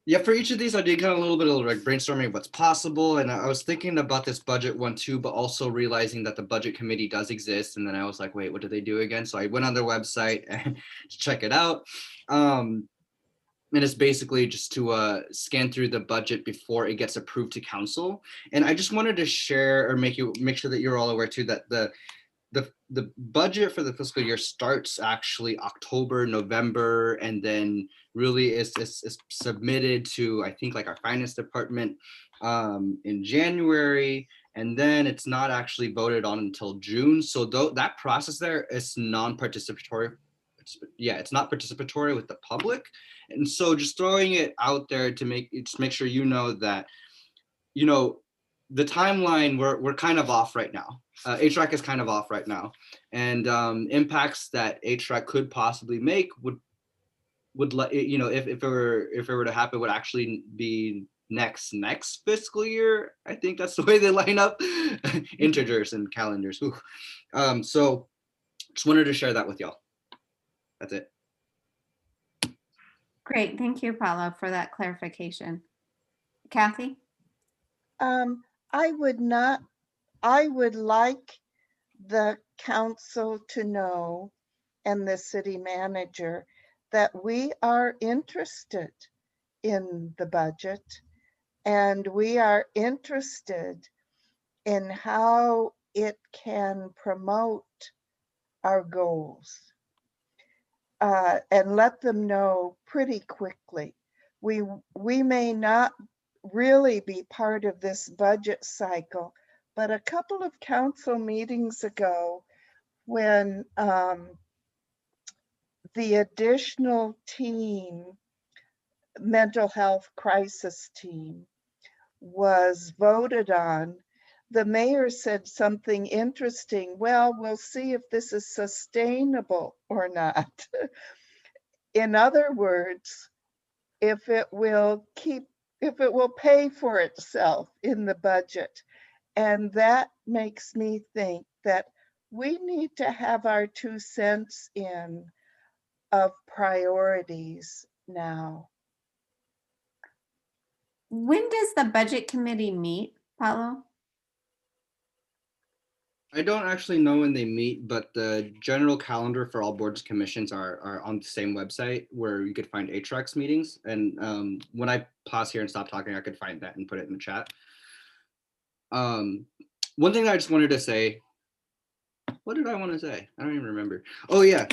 yeah, for each of these, I did kind of a little bit of like brainstorming what's possible, and I was thinking about this budget one too, but also realizing that the budget committee does exist, and then I was like, wait, what do they do again? So I went on their website and to check it out, and it's basically just to scan through the budget before it gets approved to council. And I just wanted to share or make sure that you're all aware too that the budget for the fiscal year starts actually October, November, and then really is submitted to, I think, like our finance department in January, and then it's not actually voted on until June. So that process there is non-participatory. Yeah, it's not participatory with the public. And so just throwing it out there to make sure you know that, you know, the timeline, we're kind of off right now. HRAC is kind of off right now, and impacts that HRAC could possibly make would let, you know, if it were to happen, would actually be next fiscal year. I think that's the way they line up. Integers and calendars. So just wanted to share that with y'all. That's it. Great, thank you, Paolo, for that clarification. Kathy? I would like the council to know, and the city manager, that we are interested in the budget, and we are interested in how it can promote our goals, and let them know pretty quickly. We may not really be part of this budget cycle, but a couple of council meetings ago, when the additional team mental health crisis team was voted on, the mayor said something interesting. Well, we'll see if this is sustainable or not. In other words, if it will pay for itself in the budget. And that makes me think that we need to have our 2 cents in of priorities now. When does the budget committee meet, Paolo? I don't actually know when they meet, but the general calendar for all boards and commissions are on the same website where you could find HREX meetings. And when I pause here and stop talking, I could find that and put it in the chat. One thing I just wanted to say, what did I want to say? I don't even remember. Oh yeah,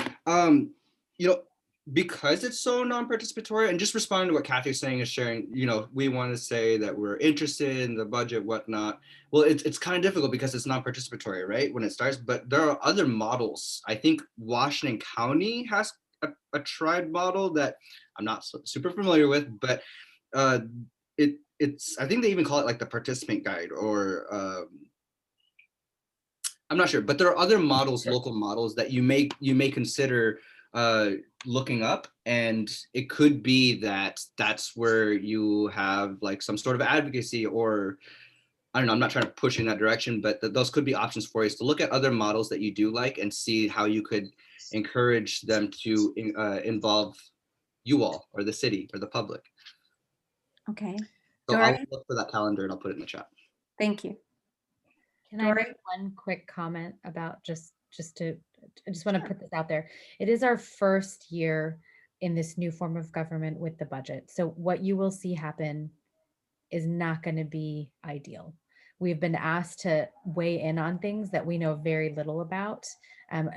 you know, because it's so non-participatory, and just responding to what Kathy's saying is sharing, you know, we want to say that we're interested in the budget, whatnot. Well, it's kind of difficult because it's non-participatory, right, when it starts, but there are other models. I think Washington County has a tried model that I'm not super familiar with, but it's, I think they even call it like the participant guide, or I'm not sure, but there are other models, local models that you may consider looking up, and it could be that that's where you have like some sort of advocacy, or I don't know, I'm not trying to push in that direction, but those could be options for you, is to look at other models that you do like and see how you could encourage them to involve you all, or the city, or the public. Okay. So Dori? I'll look for that calendar and I'll put it in the chat. Thank you. Can I make one quick comment about I just want to put this out there. It is our first year in this new form of government with the budget. So what you will see happen is not going to be ideal. We've been asked to weigh in on things that we know very little about.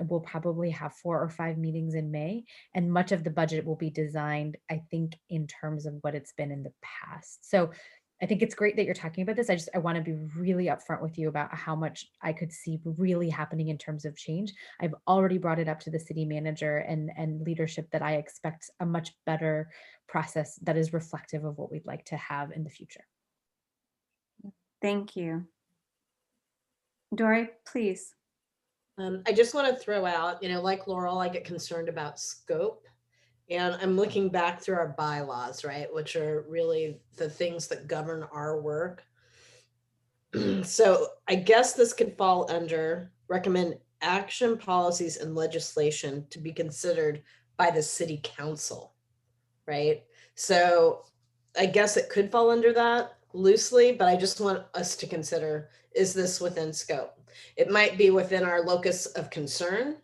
We'll probably have 4 or 5 meetings in May, and much of the budget will be designed, I think, in terms of what it's been in the past. So I think it's great that you're talking about this. I want to be really upfront with you about how much I could see really happening in terms of change. I've already brought it up to the city manager and leadership that I expect a much better process that is reflective of what we'd like to have in the future. Thank you. Dori, please. I just want to throw out, like Laurel, I get concerned about scope. And I'm looking back through our bylaws, right, which are really the things that govern our work. So I guess this could fall under recommend action, policies, and legislation to be considered by the city council, right? So I guess it could fall under that loosely, but I just want us to consider, is this within scope? It might be within our locus of concern,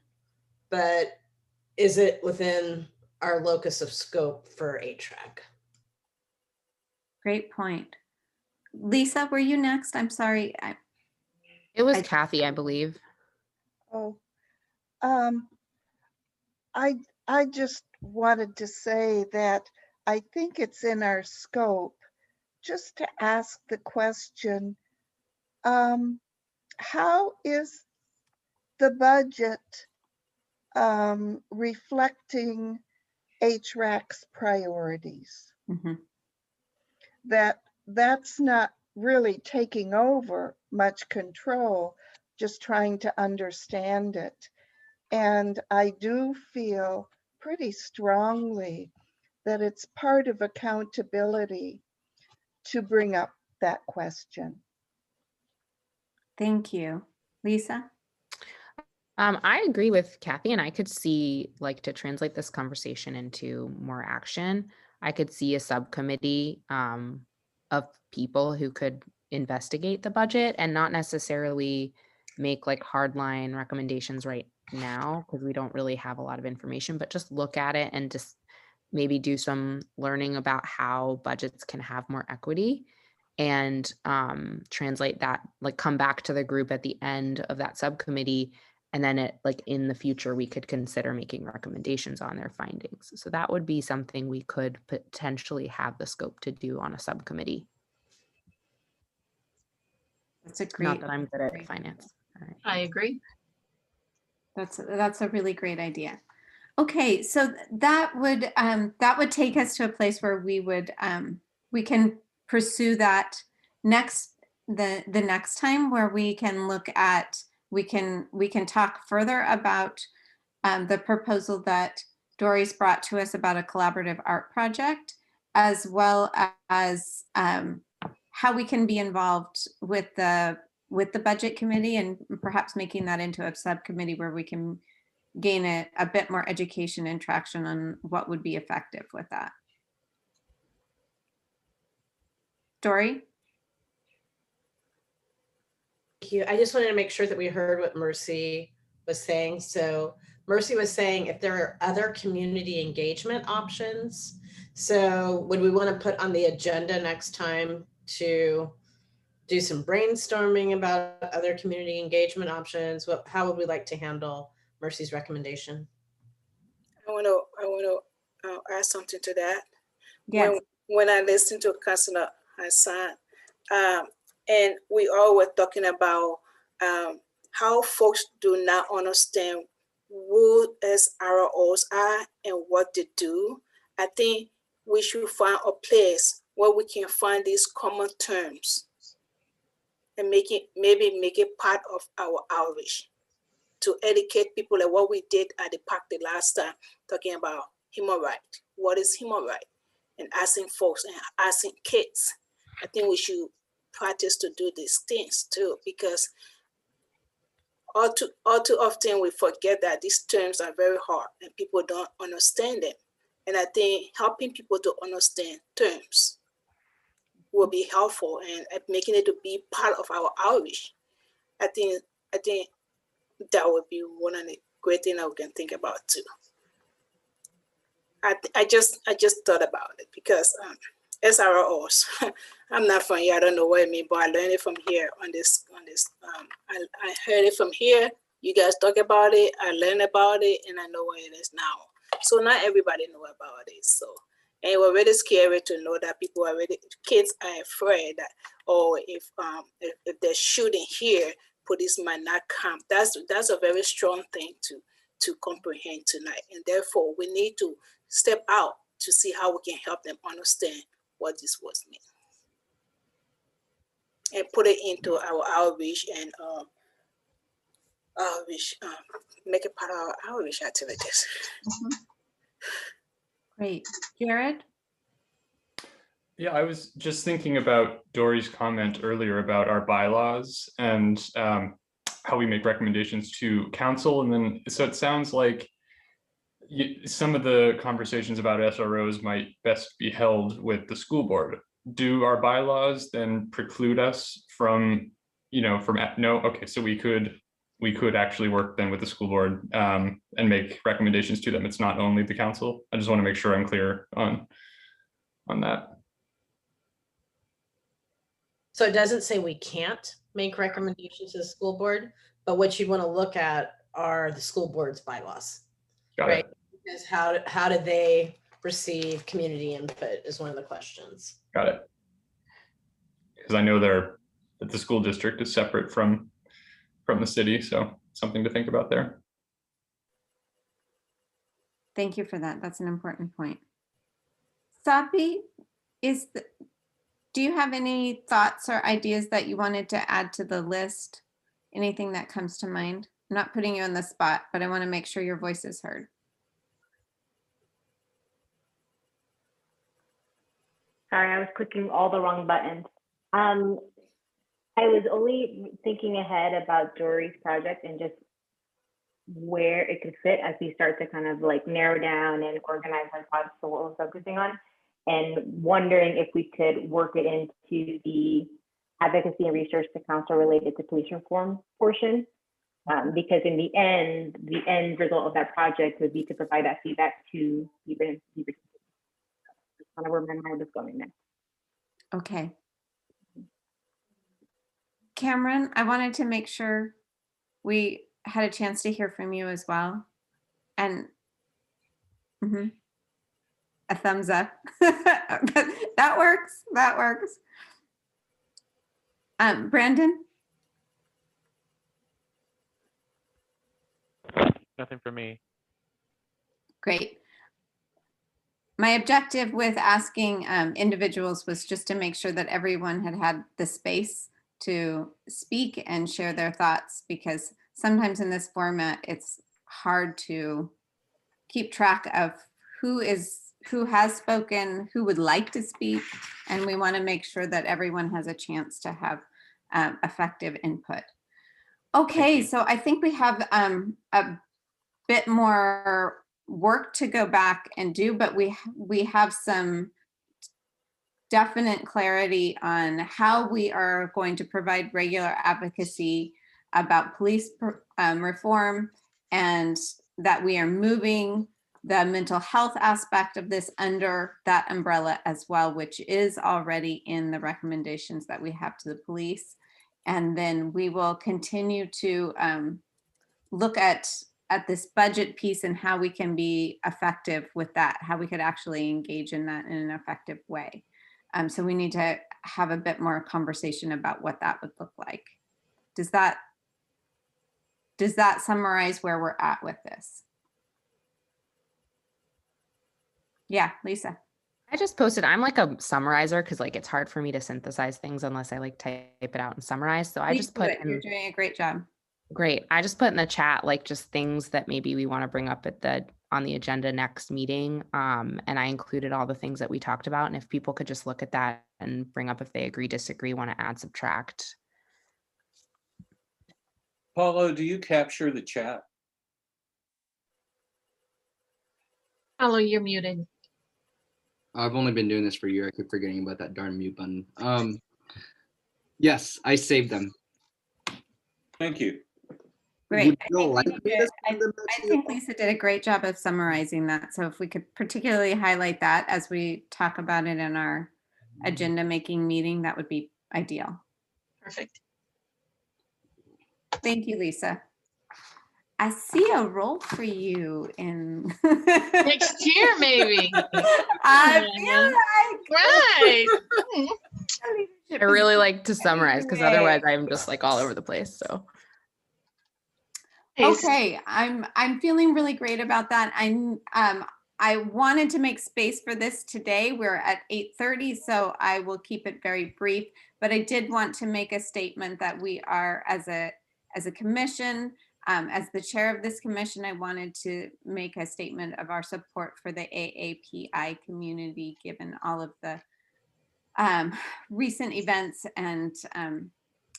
but is it within our locus of scope for HREC? Great point. Lisa, were you next? I'm sorry. It was Kathy, I believe. Oh, I just wanted to say that I think it's in our scope just to ask the question, how is the budget reflecting HREC's priorities? Mm-hmm. That's not really taking over much control, just trying to understand it. And I do feel pretty strongly that it's part of accountability to bring up that question. Thank you. Lisa? I agree with Kathy, and I could see, like, to translate this conversation into more action, I could see a subcommittee of people who could investigate the budget and not necessarily make like hardline recommendations right now, because we don't really have a lot of information, but just look at it and just maybe do some learning about how budgets can have more equity, and translate that, like come back to the group at the end of that subcommittee, and then in the future we could consider making recommendations on their findings. So that would be something we could potentially have the scope to do on a subcommittee. That's a great. Not that I'm good at finance. I agree. That's a really great idea. Okay, so that would take us to a place where we can pursue that the next time, where we can look at, we can talk further about the proposal that Dori's brought to us about a collaborative art project, as well as how we can be involved with the budget committee, and perhaps making that into a subcommittee where we can gain a bit more education and traction on what would be effective with that. Dori? Thank you. I just wanted to make sure that we heard what Mercy was saying. So Mercy was saying if there are other community engagement options. So would we want to put on the agenda next time to do some brainstorming about other community engagement options? How would we like to handle Mercy's recommendation? I want to add something to that. Yes. When I listened to Councilor Hasan, and we all were talking about how folks do not understand who SROs are and what they do. I think we should find a place where we can find these common terms and maybe make it part of our outreach to educate people like what we did at the park the last time, talking about human rights. What is human right? And asking folks and asking kids. I think we should practice to do these things too, because all too often we forget that these terms are very hard and people don't understand them. And I think helping people to understand terms will be helpful, and making it to be part of our outreach. I think that would be one of the great things I can think about too. I just thought about it because SROs. I'm not from here. I don't know what it means, but I learned it from here on this. I heard it from here. You guys talk about it. I learned about it, and I know what it is now. So not everybody know about it. So, and it was really scary to know that kids are afraid that, oh, if they're shooting here, police might not come. That's a very strong thing to comprehend tonight, and therefore we need to step out to see how we can help them understand what this was mean, and put it into our outreach and make it part of our outreach activities. Great. Jared? Yeah, I was just thinking about Dori's comment earlier about our bylaws and how we make recommendations to council. And then, so it sounds like some of the conversations about SROs might best be held with the school board. Do our bylaws then preclude us from, no? Okay, so we could actually work then with the school board and make recommendations to them. It's not only the council. I just want to make sure I'm clear on that. So it doesn't say we can't make recommendations to the school board, but what you want to look at are the school board's bylaws. Got right? it. Because how do they receive community input is one of the questions. Got it. Because I know that the school district is separate from the city, so something to think about there. Thank you for that. That's an important point. Sapi, do you have any thoughts or ideas that you wanted to add to the list? Anything that comes to mind? I'm not putting you on the spot, but I want to make sure your voice is heard. Sorry, I was clicking all the wrong buttons. I was only thinking ahead about Dori's project and just where it could fit as we start to kind of like narrow down and organize our thoughts for what we're focusing on, and wondering if we could work it into the advocacy and research to council related to police reform portion. Because in the end result of that project would be to provide that feedback to Beaverton. That's kind of where my mind is going next. Okay. Cameron, I wanted to make sure we had a chance to hear from you as well. And a thumbs up. That works. That works. Brandon? Nothing for me. Great. My objective with asking individuals was just to make sure that everyone had had the space to speak and share their thoughts, because sometimes in this format, it's hard to keep track of who has spoken, who would like to speak, and we want to make sure that everyone has a chance to have effective input. Okay, so I think we have a bit more work to go back and do, but we have some definite clarity on how we are going to provide regular advocacy about police reform, and that we are moving the mental health aspect of this under that umbrella as well, which is already in the recommendations that we have to the police. And then we will continue to look at this budget piece and how we can be effective with that, how we could actually engage in that in an effective way. So we need to have a bit more conversation about what that would look like. Does that summarize where we're at with this? Yeah, Lisa. I just posted, I'm like a summarizer because like it's hard for me to synthesize things unless I like type it out and summarize. So I just put in, you're doing a great job. Great. I just put in the chat like just things that maybe we want to bring up on the agenda next meeting. And I included all the things that we talked about. And if people could just look at that and bring up if they agree, disagree, want to add, subtract. Paolo, do you capture the chat? Paolo, you're muted. I've only been doing this for a year. I keep forgetting about that darn mute button. Yes, I saved them. Thank you. Great. I think Lisa did a great job of summarizing that. So if we could particularly highlight that as we talk about it in our agenda making meeting, that would be ideal. Perfect. Thank you, Lisa. I see a role for you in next year, maybe. I feel like right. I really like to summarize because otherwise I'm just like all over the place. So okay, I'm feeling really great about that. I wanted to make space for this today. We're at 8:30, so I will keep it very brief. But I did want to make a statement that we are, as a commission, as the chair of this commission, I wanted to make a statement of our support for the AAPI community, given all of the recent events and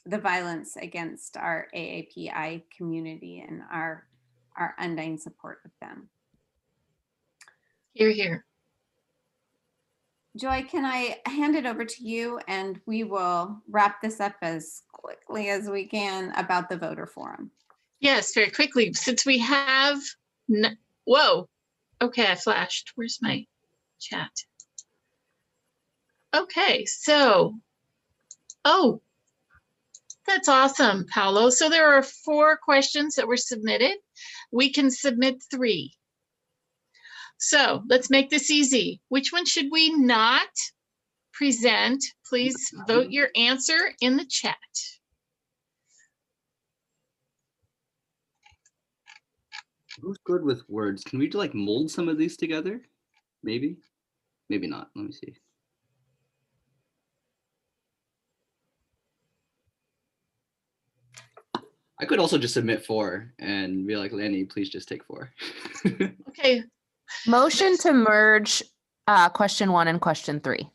the violence against our AAPI community and our undying support of them. Hear, hear. Joy, can I hand it over to you and we will wrap this up as quickly as we can about the voter forum. Yes, very quickly, since we have, whoa, okay, I flashed. Where's my chat? Okay, so, oh, that's awesome, Paolo. So there are 4 questions that were submitted. We can submit 3. So let's make this easy. Which one should we not present? Please vote your answer in the chat. Who's good with words? Can we like mold some of these together? Maybe, maybe not. Let me see. I could also just submit 4 and be like, Lenny, please just take 4. Okay. Motion to merge question 1 and question 3.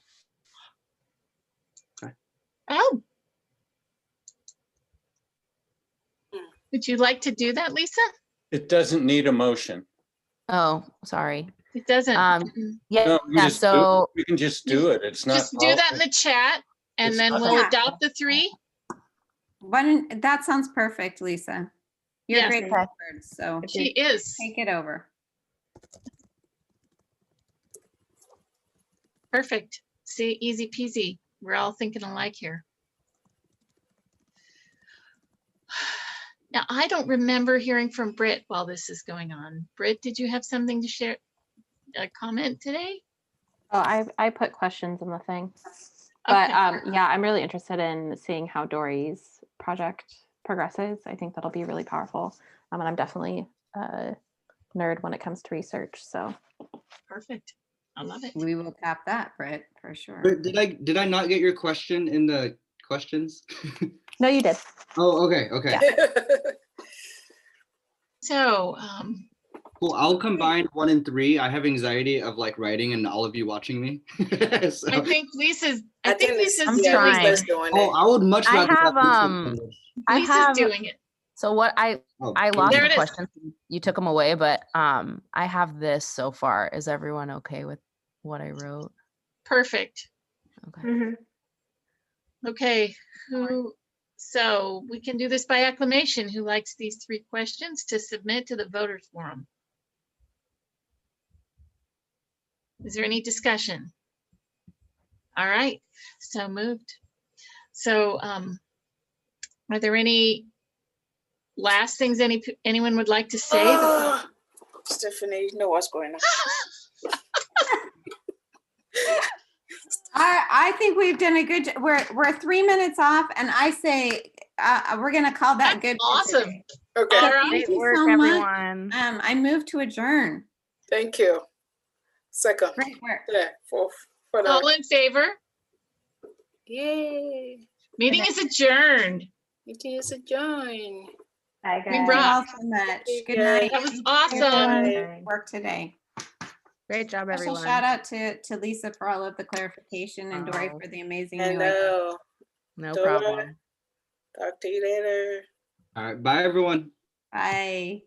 Okay. Oh. Would you like to do that, Lisa? It doesn't need a motion. Oh, sorry. It doesn't. Yeah, No, so we can just do it. It's not. Just do that in the chat and then we'll adopt the 3. That sounds perfect, Lisa. You're great with words, so she is. Take it over. Perfect. See, easy peasy. We're all thinking alike here. Now, I don't remember hearing from Britt while this is going on. Britt, did you have something to share, a comment today? Oh, I put questions in the thing. But Okay. yeah, I'm really interested in seeing how Dori's project progresses. I think that'll be really powerful. And I'm definitely nerd when it comes to research. So perfect. I love it. We will tap that, Britt, for sure. But did I not get your question in the questions? No, you did. Oh, okay, okay. Yeah. So, Cool. I'll combine 1 and 3. I have anxiety of like writing and all of you watching me. So. I think Lisa's I'm doing trying. it. Oh, I would much I rather. have Lisa's doing it. So what I lost There the it is. questions. You took them away, but I have this so far. Is everyone okay with what I wrote? Perfect. Okay. Okay. So we can do this by acclamation. Who likes these 3 questions to submit to the voters forum? Is there any discussion? All right, so moved. So are there any last things anyone would like to say? Stephanie, you know what's going on. I think we've done a good. We're 3 minutes off, and I say we're gonna call that good. Awesome. Okay. All right. Thank you work, so everyone. much. I move to adjourn. Thank you. Second. Great work. Yeah, for the. All in favor? Yay. Meeting is adjourned. Meeting is adjourned. Bye, We guys. Thank you all rock. so much. Good Yeah. night. That was Thank you, awesome. everyone, for work today. Great job, Special everyone. shout out to Lisa for all of the clarification and Dori Oh. for the amazing I new idea. know. No Dora, problem. talk to you later. All right. Bye, everyone. Bye.